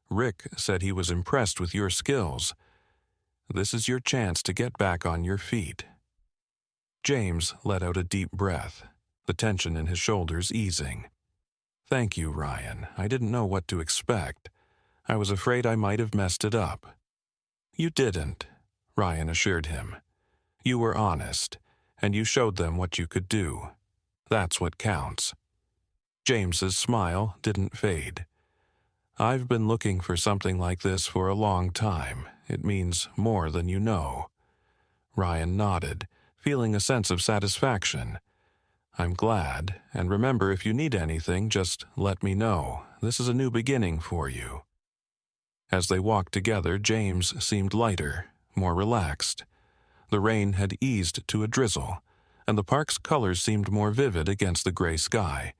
"Rick said he was impressed with your skills. This is your chance to get back on your feet." James let out a deep breath, the tension in his shoulders easing. "Thank you, Ryan. I didn't know what to expect. I was afraid I might have messed it up." "You didn't," Ryan assured him. "You were honest, and you showed them what you could do. That's what counts." James's smile didn't fade. "I've been looking for something like this for a long time. It means more than you know." Ryan nodded, feeling a sense of satisfaction. I'm glad, and remember, if you need anything, just let me know. This is a new beginning for you." As they walked together, James seemed lighter, more relaxed. The rain had eased to a drizzle, and the park's colors seemed more vivid against the gray sky.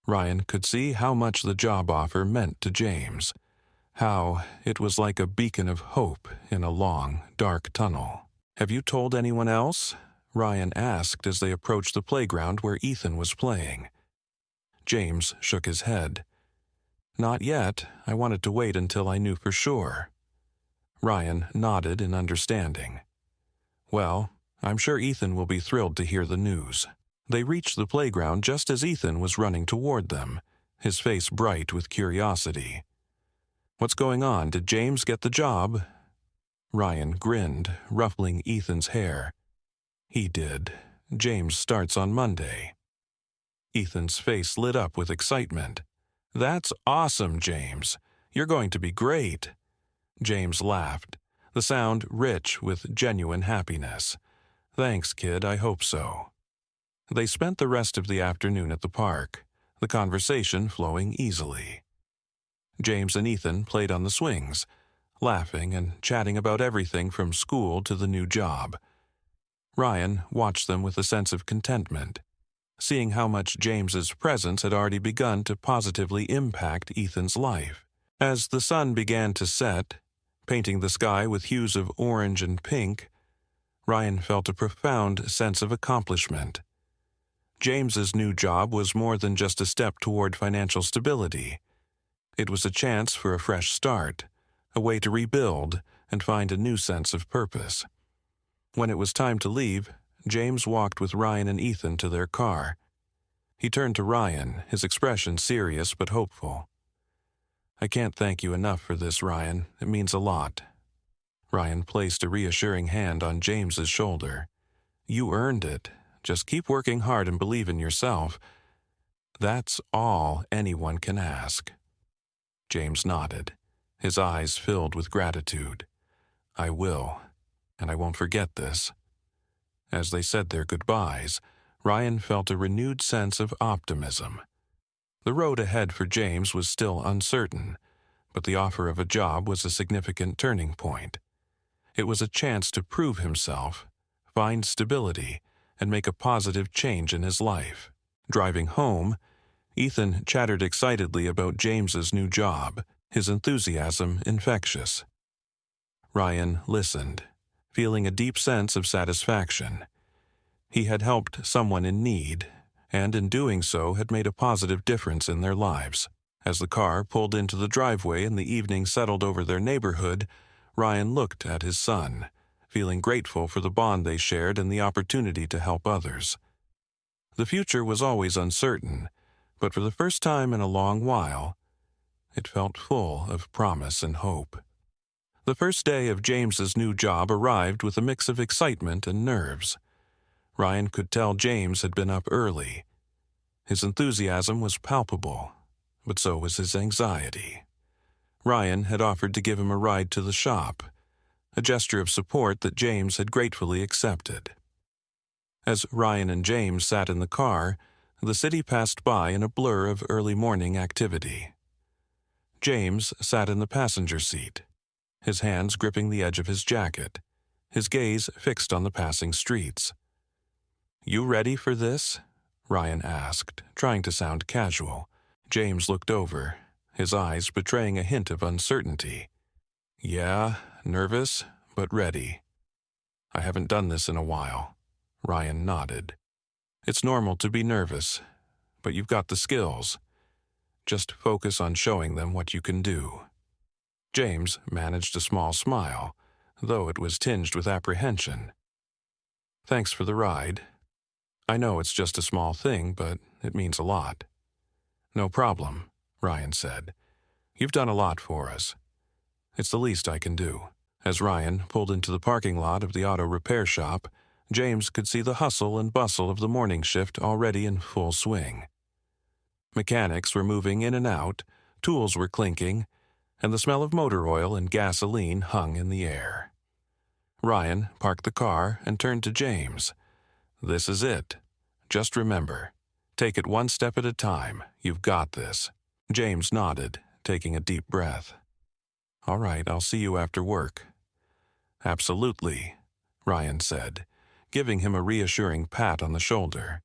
Ryan could see how much the job offer meant to James, how it was like a beacon of hope in a long, dark tunnel. "Have you told anyone else?" Ryan asked as they approached the playground where Ethan was playing. James shook his head. "Not yet. I wanted to wait until I knew for sure." Ryan nodded in understanding. "Well, I'm sure Ethan will be thrilled to hear the news." They reached the playground just as Ethan was running toward them, his face bright with curiosity. "What's going on? Did James get the job?" Ryan grinned, ruffling Ethan's hair. "He did. James starts on Monday." Ethan's face lit up with excitement. "That's awesome, James. You're going to be great." James laughed, the sound rich with genuine happiness. "Thanks, kid, I hope so." They spent the rest of the afternoon at the park, the conversation flowing easily. James and Ethan played on the swings, laughing and chatting about everything from school to the new job. Ryan watched them with a sense of contentment, seeing how much James's presence had already begun to positively impact Ethan's life. As the sun began to set, painting the sky with hues of orange and pink, Ryan felt a profound sense of accomplishment. James's new job was more than just a step toward financial stability. It was a chance for a fresh start, a way to rebuild and find a new sense of purpose. When it was time to leave, James walked with Ryan and Ethan to their car. He turned to Ryan, his expression serious but hopeful. "I can't thank you enough for this, Ryan. It means a lot." Ryan placed a reassuring hand on James's shoulder. "You earned it. Just keep working hard and believe in yourself. That's all anyone can ask." James nodded, his eyes filled with gratitude. "I will, and I won't forget this." As they said their goodbyes, Ryan felt a renewed sense of optimism. The road ahead for James was still uncertain, but the offer of a job was a significant turning point. It was a chance to prove himself, find stability, and make a positive change in his life. Driving home, Ethan chattered excitedly about James's new job, his enthusiasm infectious. Ryan listened, feeling a deep sense of satisfaction. He had helped someone in need, and in doing so had made a positive difference in their lives. As the car pulled into the driveway and the evening settled over their neighborhood, Ryan looked at his son, feeling grateful for the bond they shared and the opportunity to help others. The future was always uncertain, but for the first time in a long while, it felt full of promise and hope. The first day of James's new job arrived with a mix of excitement and nerves. Ryan could tell James had been up early. His enthusiasm was palpable, but so was his anxiety. Ryan had offered to give him a ride to the shop, a gesture of support that James had gratefully accepted. As Ryan and James sat in the car, the city passed by in a blur of early morning activity. James sat in the passenger seat, his hands gripping the edge of his jacket, his gaze fixed on the passing streets. "You ready for this?" Ryan asked, trying to sound casual. James looked over, his eyes betraying a hint of uncertainty. "Yeah, nervous, but ready." "I haven't done this in a while." Ryan nodded. "It's normal to be nervous, but you've got the skills. Just focus on showing them what you can do." James managed a small smile, though it was tinged with apprehension. "Thanks for the ride. I know it's just a small thing, but it means a lot." "No problem," Ryan said. "You've done a lot for us. It's the least I can do." As Ryan pulled into the parking lot of the auto repair shop, James could see the hustle and bustle of the morning shift already in full swing. Mechanics were moving in and out, tools were clinking, and the smell of motor oil and gasoline hung in the air. Ryan parked the car and turned to James. "This is it. Just remember, take it one step at a time. You've got this." James nodded, taking a deep breath. "All right, I'll see you after work." "Absolutely," Ryan said, giving him a reassuring pat on the shoulder.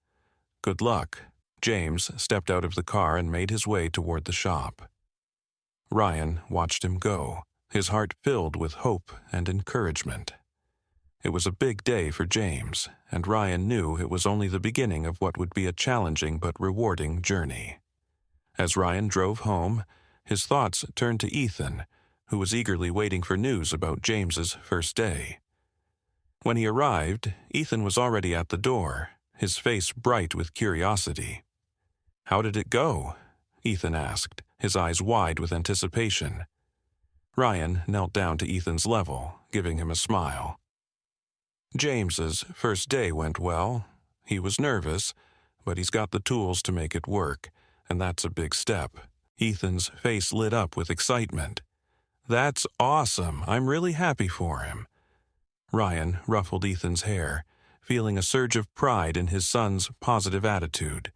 "Good luck." James stepped out of the car and made his way toward the shop. Ryan watched him go, his heart filled with hope and encouragement. It was a big day for James, and Ryan knew it was only the beginning of what would be a challenging but rewarding journey. As Ryan drove home, his thoughts turned to Ethan, who was eagerly waiting for news about James's first day. When he arrived, Ethan was already at the door, his face bright with curiosity. "How did it go?" Ethan asked, his eyes wide with anticipation. Ryan knelt down to Ethan's level, giving him a smile. James's first day went well. He was nervous, but he's got the tools to make it work, and that's a big step. Ethan's face lit up with excitement. "That's awesome. I'm really happy for him." Ryan ruffled Ethan's hair, feeling a surge of pride in his son's positive attitude.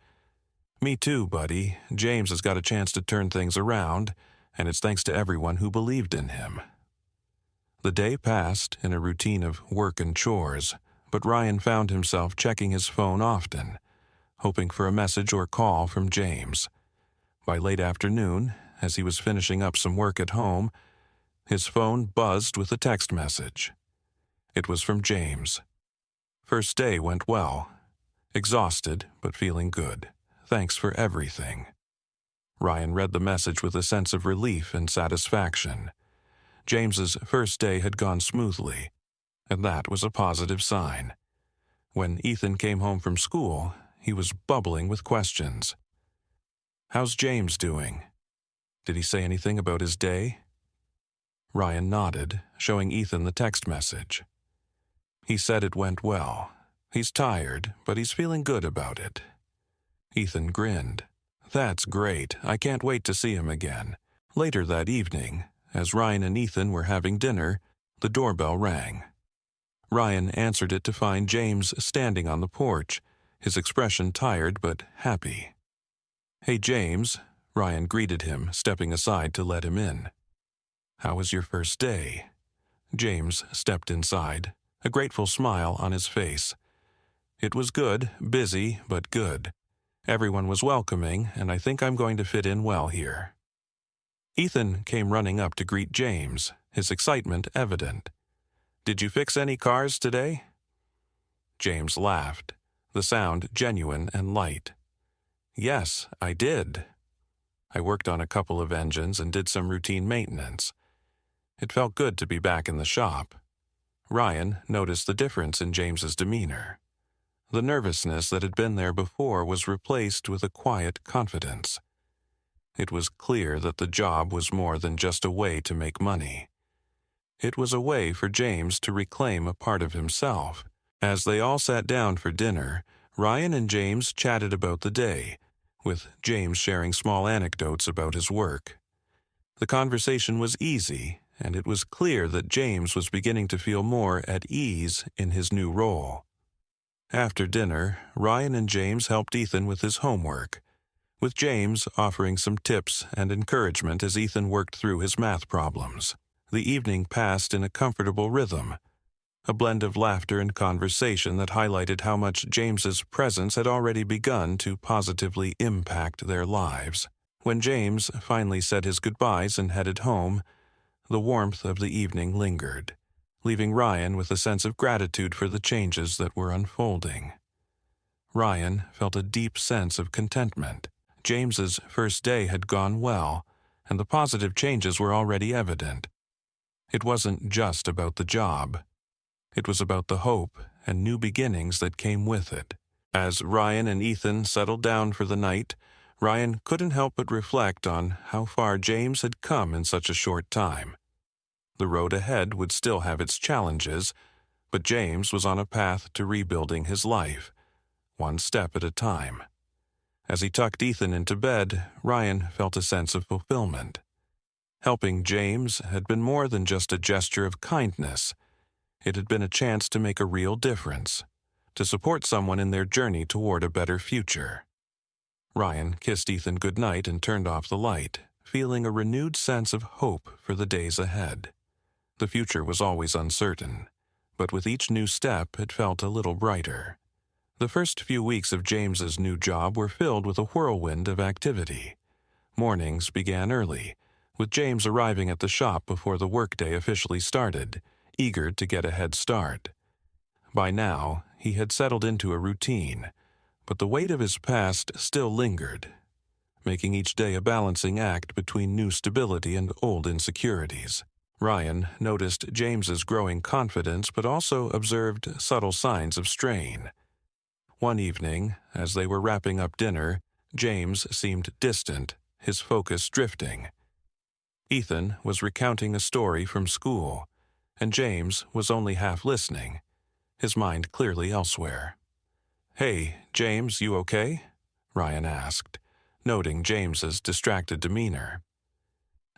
"Me too, buddy. James has got a chance to turn things around, and it's thanks to everyone who believed in him." The day passed in a routine of work and chores, but Ryan found himself checking his phone often, hoping for a message or call from James. By late afternoon, as he was finishing up some work at home, his phone buzzed with a text message. It was from James. "First day went well. Exhausted, but feeling good. Thanks for everything." Ryan read the message with a sense of relief and satisfaction. James's first day had gone smoothly, and that was a positive sign. When Ethan came home from school, he was bubbling with questions. "How's James doing? Did he say anything about his day?" Ryan nodded, showing Ethan the text message. "He said it went well. He's tired, but he's feeling good about it." Ethan grinned. "That's great. I can't wait to see him again." Later that evening, as Ryan and Ethan were having dinner, the doorbell rang. Ryan answered it to find James standing on the porch, his expression tired but happy. "Hey, James," Ryan greeted him, stepping aside to let him in. "How was your first day?" James stepped inside, a grateful smile on his face. "It was good, busy, but good. Everyone was welcoming, and I think I'm going to fit in well here." Ethan came running up to greet James, his excitement evident. "Did you fix any cars today?" James laughed, the sound genuine and light. "Yes, I did. I worked on a couple of engines and did some routine maintenance. It felt good to be back in the shop." Ryan noticed the difference in James's demeanor. The nervousness that had been there before was replaced with a quiet confidence. It was clear that the job was more than just a way to make money. It was a way for James to reclaim a part of himself. As they all sat down for dinner, Ryan and James chatted about the day, with James sharing small anecdotes about his work. The conversation was easy, and it was clear that James was beginning to feel more at ease in his new role. After dinner, Ryan and James helped Ethan with his homework, with James offering some tips and encouragement as Ethan worked through his math problems. The evening passed in a comfortable rhythm, a blend of laughter and conversation that highlighted how much James's presence had already begun to positively impact their lives. When James finally said his goodbyes and headed home, the warmth of the evening lingered, leaving Ryan with a sense of gratitude for the changes that were unfolding. Ryan felt a deep sense of contentment. James's first day had gone well, and the positive changes were already evident. It wasn't just about the job. It was about the hope and new beginnings that came with it. As Ryan and Ethan settled down for the night, Ryan couldn't help but reflect on how far James had come in such a short time. The road ahead would still have its challenges, but James was on a path to rebuilding his life, one step at a time. As he tucked Ethan into bed, Ryan felt a sense of fulfillment. Helping James had been more than just a gesture of kindness. It had been a chance to make a real difference, to support someone in their journey toward a better future. Ryan kissed Ethan goodnight and turned off the light, feeling a renewed sense of hope for the days ahead. The future was always uncertain, but with each new step it felt a little brighter. The first few weeks of James's new job were filled with a whirlwind of activity. Mornings began early, with James arriving at the shop before the workday officially started, eager to get a head start. By now, he had settled into a routine, but the weight of his past still lingered, making each day a balancing act between new stability and old insecurities. Ryan noticed James's growing confidence but also observed subtle signs of strain. One evening, as they were wrapping up dinner, James seemed distant, his focus drifting. Ethan was recounting a story from school, and James was only half listening, his mind clearly elsewhere. "Hey, James, you okay?" Ryan asked, noting James's distracted demeanor.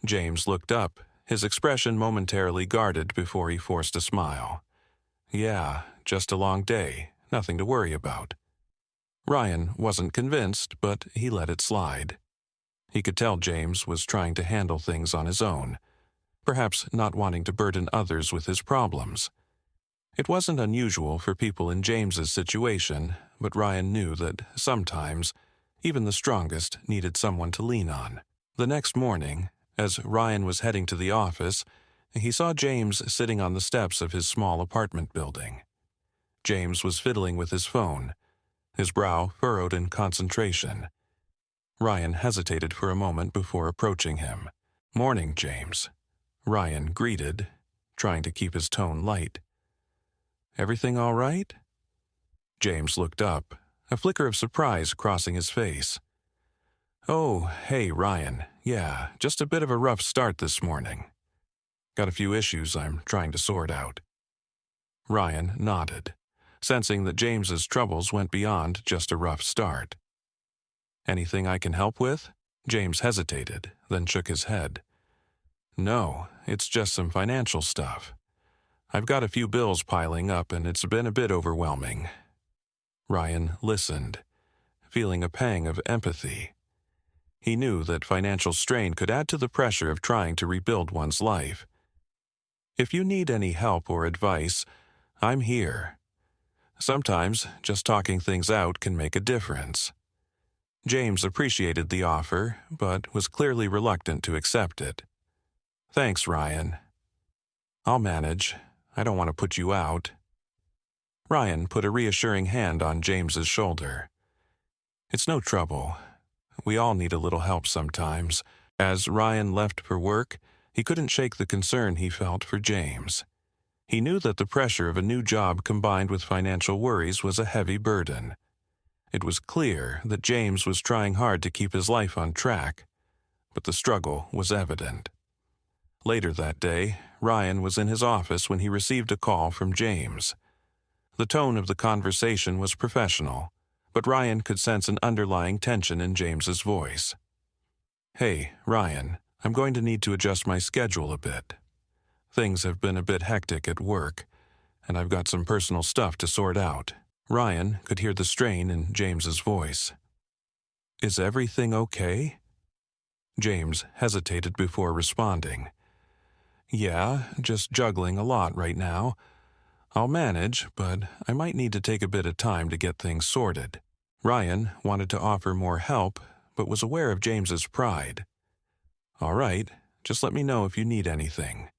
James looked up, his expression momentarily guarded before he forced a smile. "Yeah, just a long day, nothing to worry about." Ryan wasn't convinced, but he let it slide. He could tell James was trying to handle things on his own, perhaps not wanting to burden others with his problems. It wasn't unusual for people in James's situation, but Ryan knew that sometimes even the strongest needed someone to lean on. The next morning, as Ryan was heading to the office, he saw James sitting on the steps of his small apartment building. James was fiddling with his phone, his brow furrowed in concentration. Ryan hesitated for a moment before approaching him. "Morning, James," Ryan greeted, trying to keep his tone light. "Everything all right?" James looked up, a flicker of surprise crossing his face. "Oh, hey, Ryan. Yeah, just a bit of a rough start this morning. Got a few issues I'm trying to sort out." Ryan nodded, sensing that James's troubles went beyond just a rough start. "Anything I can help with?" James hesitated, then shook his head. "No, it's just some financial stuff. I've got a few bills piling up and it's been a bit overwhelming." Ryan listened, feeling a pang of empathy. He knew that financial strain could add to the pressure of trying to rebuild one's life. "If you need any help or advice, I'm here. Sometimes just talking things out can make a difference." James appreciated the offer, but was clearly reluctant to accept it. "Thanks, Ryan. I'll manage. I don't want to put you out." Ryan put a reassuring hand on James's shoulder. "It's no trouble. We all need a little help sometimes." As Ryan left for work, he couldn't shake the concern he felt for James. He knew that the pressure of a new job combined with financial worries was a heavy burden. It was clear that James was trying hard to keep his life on track, but the struggle was evident. Later that day, Ryan was in his office when he received a call from James. The tone of the conversation was professional, but Ryan could sense an underlying tension in James's voice. "Hey, Ryan, I'm going to need to adjust my schedule a bit. Things have been a bit hectic at work, and I've got some personal stuff to sort out." Ryan could hear the strain in James's voice. "Is everything okay?" James hesitated before responding. "Yeah, just juggling a lot right now. I'll manage, but I might need to take a bit of time to get things sorted." Ryan wanted to offer more help, but was aware of James's pride. "All right, just let me know if you need anything.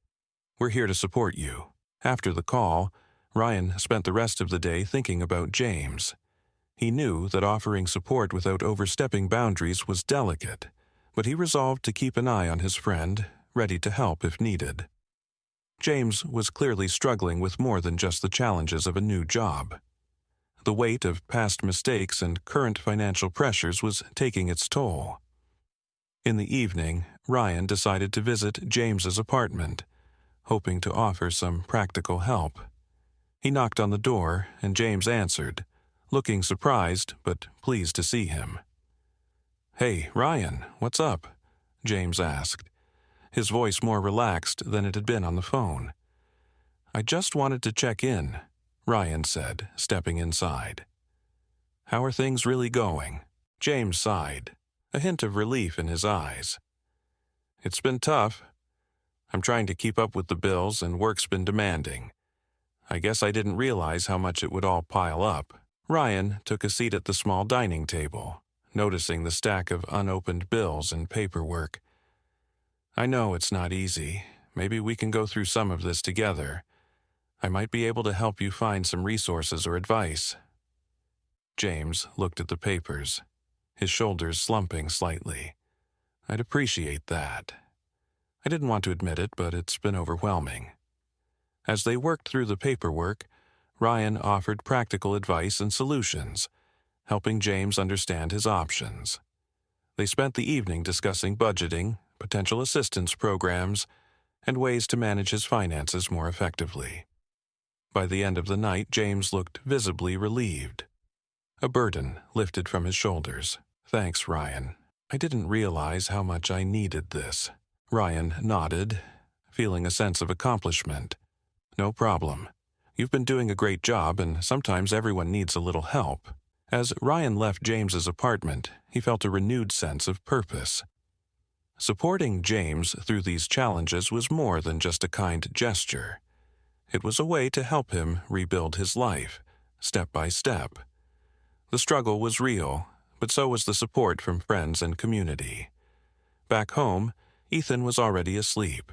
We're here to support you." After the call, Ryan spent the rest of the day thinking about James. He knew that offering support without overstepping boundaries was delicate, but he resolved to keep an eye on his friend, ready to help if needed. James was clearly struggling with more than just the challenges of a new job. The weight of past mistakes and current financial pressures was taking its toll. In the evening, Ryan decided to visit James's apartment, hoping to offer some practical help. He knocked on the door, and James answered, looking surprised but pleased to see him. "Hey, Ryan, what's up?" James asked, his voice more relaxed than it had been on the phone. "I just wanted to check in. Ryan said, stepping inside. "How are things really going?" James sighed, a hint of relief in his eyes. "It's been tough. I'm trying to keep up with the bills and work's been demanding. I guess I didn't realize how much it would all pile up." Ryan took a seat at the small dining table, noticing the stack of unopened bills and paperwork. "I know it's not easy. Maybe we can go through some of this together. I might be able to help you find some resources or advice." James looked at the papers, his shoulders slumping slightly. "I'd appreciate that." I didn't want to admit it, but it's been overwhelming. As they worked through the paperwork, Ryan offered practical advice and solutions, helping James understand his options. They spent the evening discussing budgeting, potential assistance programs, and ways to manage his finances more effectively. By the end of the night, James looked visibly relieved. A burden lifted from his shoulders. "Thanks, Ryan. I didn't realize how much I needed this." Ryan nodded, feeling a sense of accomplishment. "No problem. You've been doing a great job, and sometimes everyone needs a little help." As Ryan left James's apartment, he felt a renewed sense of purpose. Supporting James through these challenges was more than just a kind gesture. It was a way to help him rebuild his life, step by step. The struggle was real, but so was the support from friends and community. Back home, Ethan was already asleep,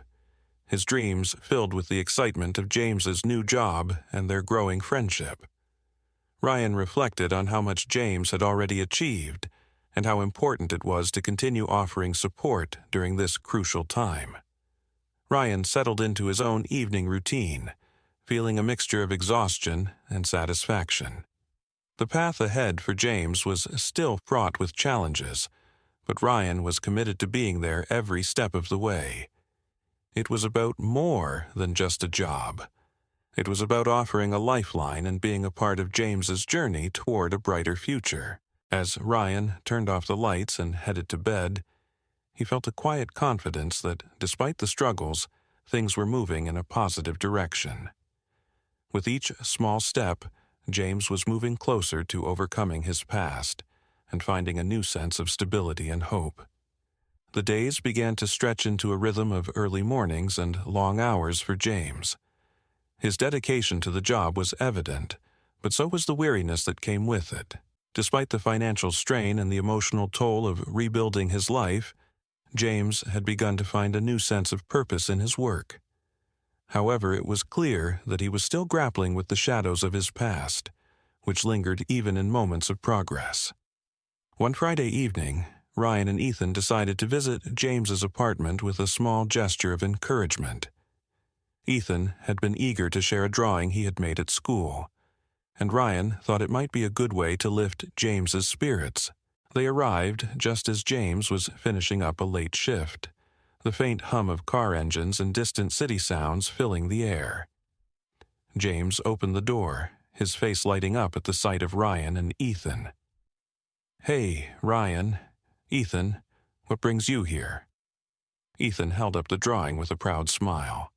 his dreams filled with the excitement of James's new job and their growing friendship. Ryan reflected on how much James had already achieved and how important it was to continue offering support during this crucial time. Ryan settled into his own evening routine, feeling a mixture of exhaustion and satisfaction. The path ahead for James was still fraught with challenges, but Ryan was committed to being there every step of the way. It was about more than just a job. It was about offering a lifeline and being a part of James's journey toward a brighter future. As Ryan turned off the lights and headed to bed, he felt a quiet confidence that, despite the struggles, things were moving in a positive direction. With each small step, James was moving closer to overcoming his past and finding a new sense of stability and hope. The days began to stretch into a rhythm of early mornings and long hours for James. His dedication to the job was evident, but so was the weariness that came with it. Despite the financial strain and the emotional toll of rebuilding his life, James had begun to find a new sense of purpose in his work. However, it was clear that he was still grappling with the shadows of his past, which lingered even in moments of progress. One Friday evening, Ryan and Ethan decided to visit James's apartment with a small gesture of encouragement. Ethan had been eager to share a drawing he had made at school, and Ryan thought it might be a good way to lift James's spirits. They arrived just as James was finishing up a late shift, the faint hum of car engines and distant city sounds filling the air. James opened the door, his face lighting up at the sight of Ryan and Ethan. "Hey, Ryan. Ethan, what brings you here?" Ethan held up the drawing with a proud smile.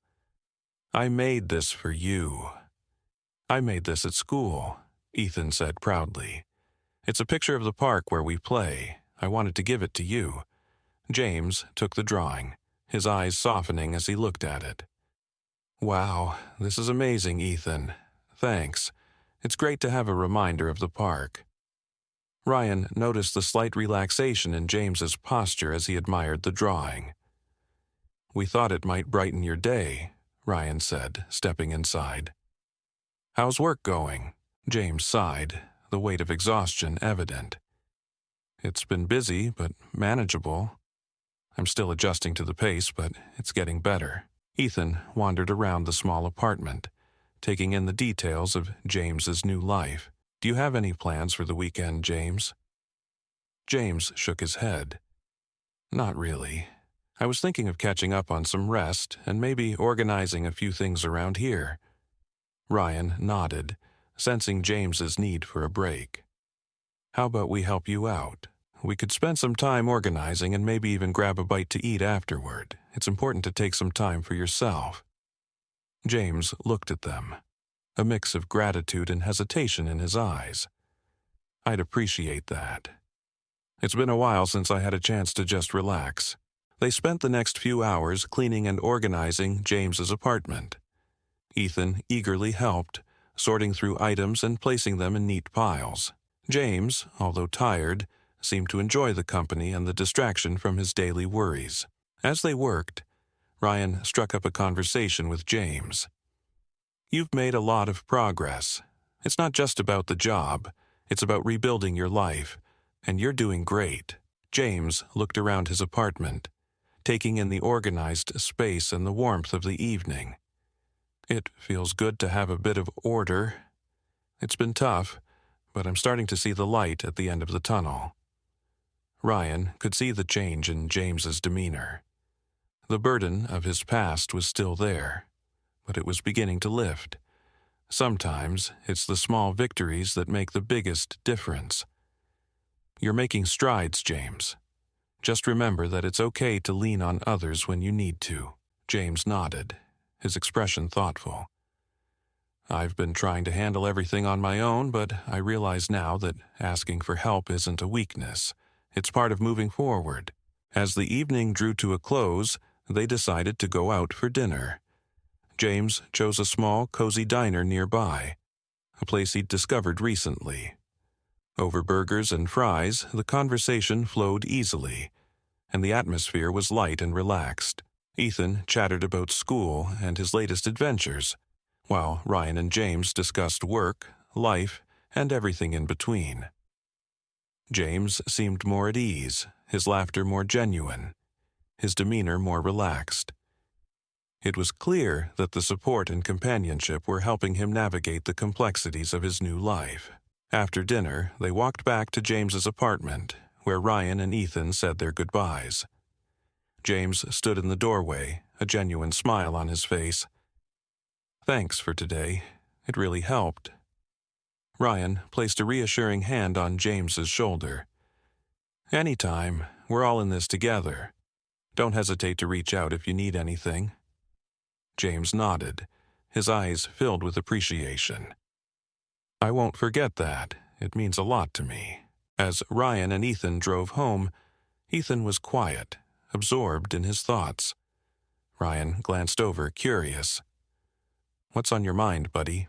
"I made this for you." "I made this at school," Ethan said proudly. "It's a picture of the park where we play. I wanted to give it to you." James took the drawing, his eyes softening as he looked at it. "Wow, this is amazing, Ethan. Thanks. It's great to have a reminder of the park." Ryan noticed the slight relaxation in James's posture as he admired the drawing. "We thought it might brighten your day," Ryan said, stepping inside. "How's work going?" James sighed, the weight of exhaustion evident. "It's been busy, but manageable. I'm still adjusting to the pace, but it's getting better." Ethan wandered around the small apartment, taking in the details of James's new life. "Do you have any plans for the weekend, James?" James shook his head. "Not really. I was thinking of catching up on some rest and maybe organizing a few things around here." Ryan nodded, sensing James's need for a break. "How about we help you out? We could spend some time organizing and maybe even grab a bite to eat afterward. It's important to take some time for yourself." James looked at them. a mix of gratitude and hesitation in his eyes. I'd appreciate that. It's been a while since I had a chance to just relax. They spent the next few hours cleaning and organizing James's apartment. Ethan eagerly helped, sorting through items and placing them in neat piles. James, although tired, seemed to enjoy the company and the distraction from his daily worries. As they worked, Ryan struck up a conversation with James. "You've made a lot of progress. It's not just about the job, it's about rebuilding your life, and you're doing great." James looked around his apartment, taking in the organized space and the warmth of the evening. "It feels good to have a bit of order. It's been tough, but I'm starting to see the light at the end of the tunnel." Ryan could see the change in James's demeanor. The burden of his past was still there, but it was beginning to lift. Sometimes it's the small victories that make the biggest difference. "You're making strides, James. Just remember that it's okay to lean on others when you need to." James nodded, his expression thoughtful. "I've been trying to handle everything on my own, but I realize now that asking for help isn't a weakness. It's part of moving forward." As the evening drew to a close, they decided to go out for dinner. James chose a small, cozy diner nearby, a place he'd discovered recently. Over burgers and fries, the conversation flowed easily, and the atmosphere was light and relaxed. Ethan chattered about school and his latest adventures, while Ryan and James discussed work, life, and everything in between. James seemed more at ease, his laughter more genuine, his demeanor more relaxed. It was clear that the support and companionship were helping him navigate the complexities of his new life. After dinner, they walked back to James's apartment, where Ryan and Ethan said their goodbyes. James stood in the doorway, a genuine smile on his face. "Thanks for today. It really helped." Ryan placed a reassuring hand on James's shoulder. "Anytime. We're all in this together. Don't hesitate to reach out if you need anything." James nodded, his eyes filled with appreciation. "I won't forget that. It means a lot to me." As Ryan and Ethan drove home, Ethan was quiet, absorbed in his thoughts. Ryan glanced over, curious. "What's on your mind, buddy?"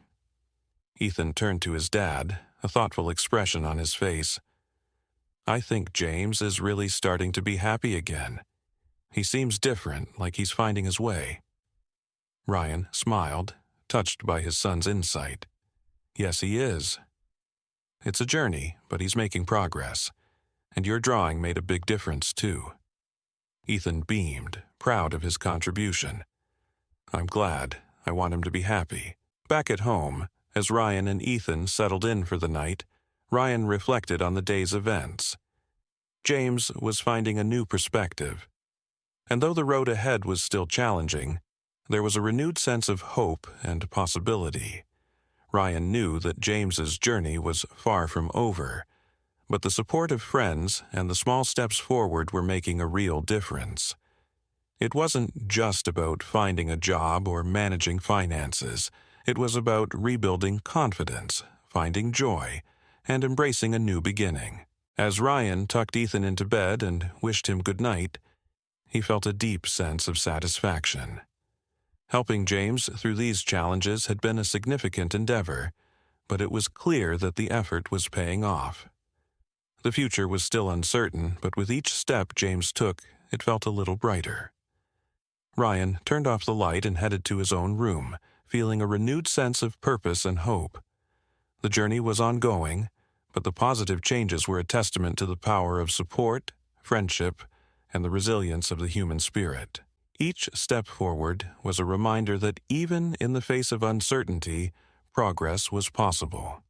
Ethan turned to his dad, a thoughtful expression on his face. "I think James is really starting to be happy again. He seems different, like he's finding his way." Ryan smiled, touched by his son's insight. "Yes, he is. It's a journey, but he's making progress. And your drawing made a big difference, too." Ethan beamed, proud of his contribution. "I'm glad. I want him to be happy." Back at home, as Ryan and Ethan settled in for the night, Ryan reflected on the day's events. James was finding a new perspective. And though the road ahead was still challenging, there was a renewed sense of hope and possibility. Ryan knew that James's journey was far from over, but the support of friends and the small steps forward were making a real difference. It wasn't just about finding a job or managing finances. It was about rebuilding confidence, finding joy, and embracing a new beginning. As Ryan tucked Ethan into bed and wished him good night, he felt a deep sense of satisfaction. Helping James through these challenges had been a significant endeavor, but it was clear that the effort was paying off. The future was still uncertain, but with each step James took, it felt a little brighter. Ryan turned off the light and headed to his own room, feeling a renewed sense of purpose and hope. The journey was ongoing, but the positive changes were a testament to the power of support, friendship, and the resilience of the human spirit. Each step forward was a reminder that even in the face of uncertainty, progress was possible.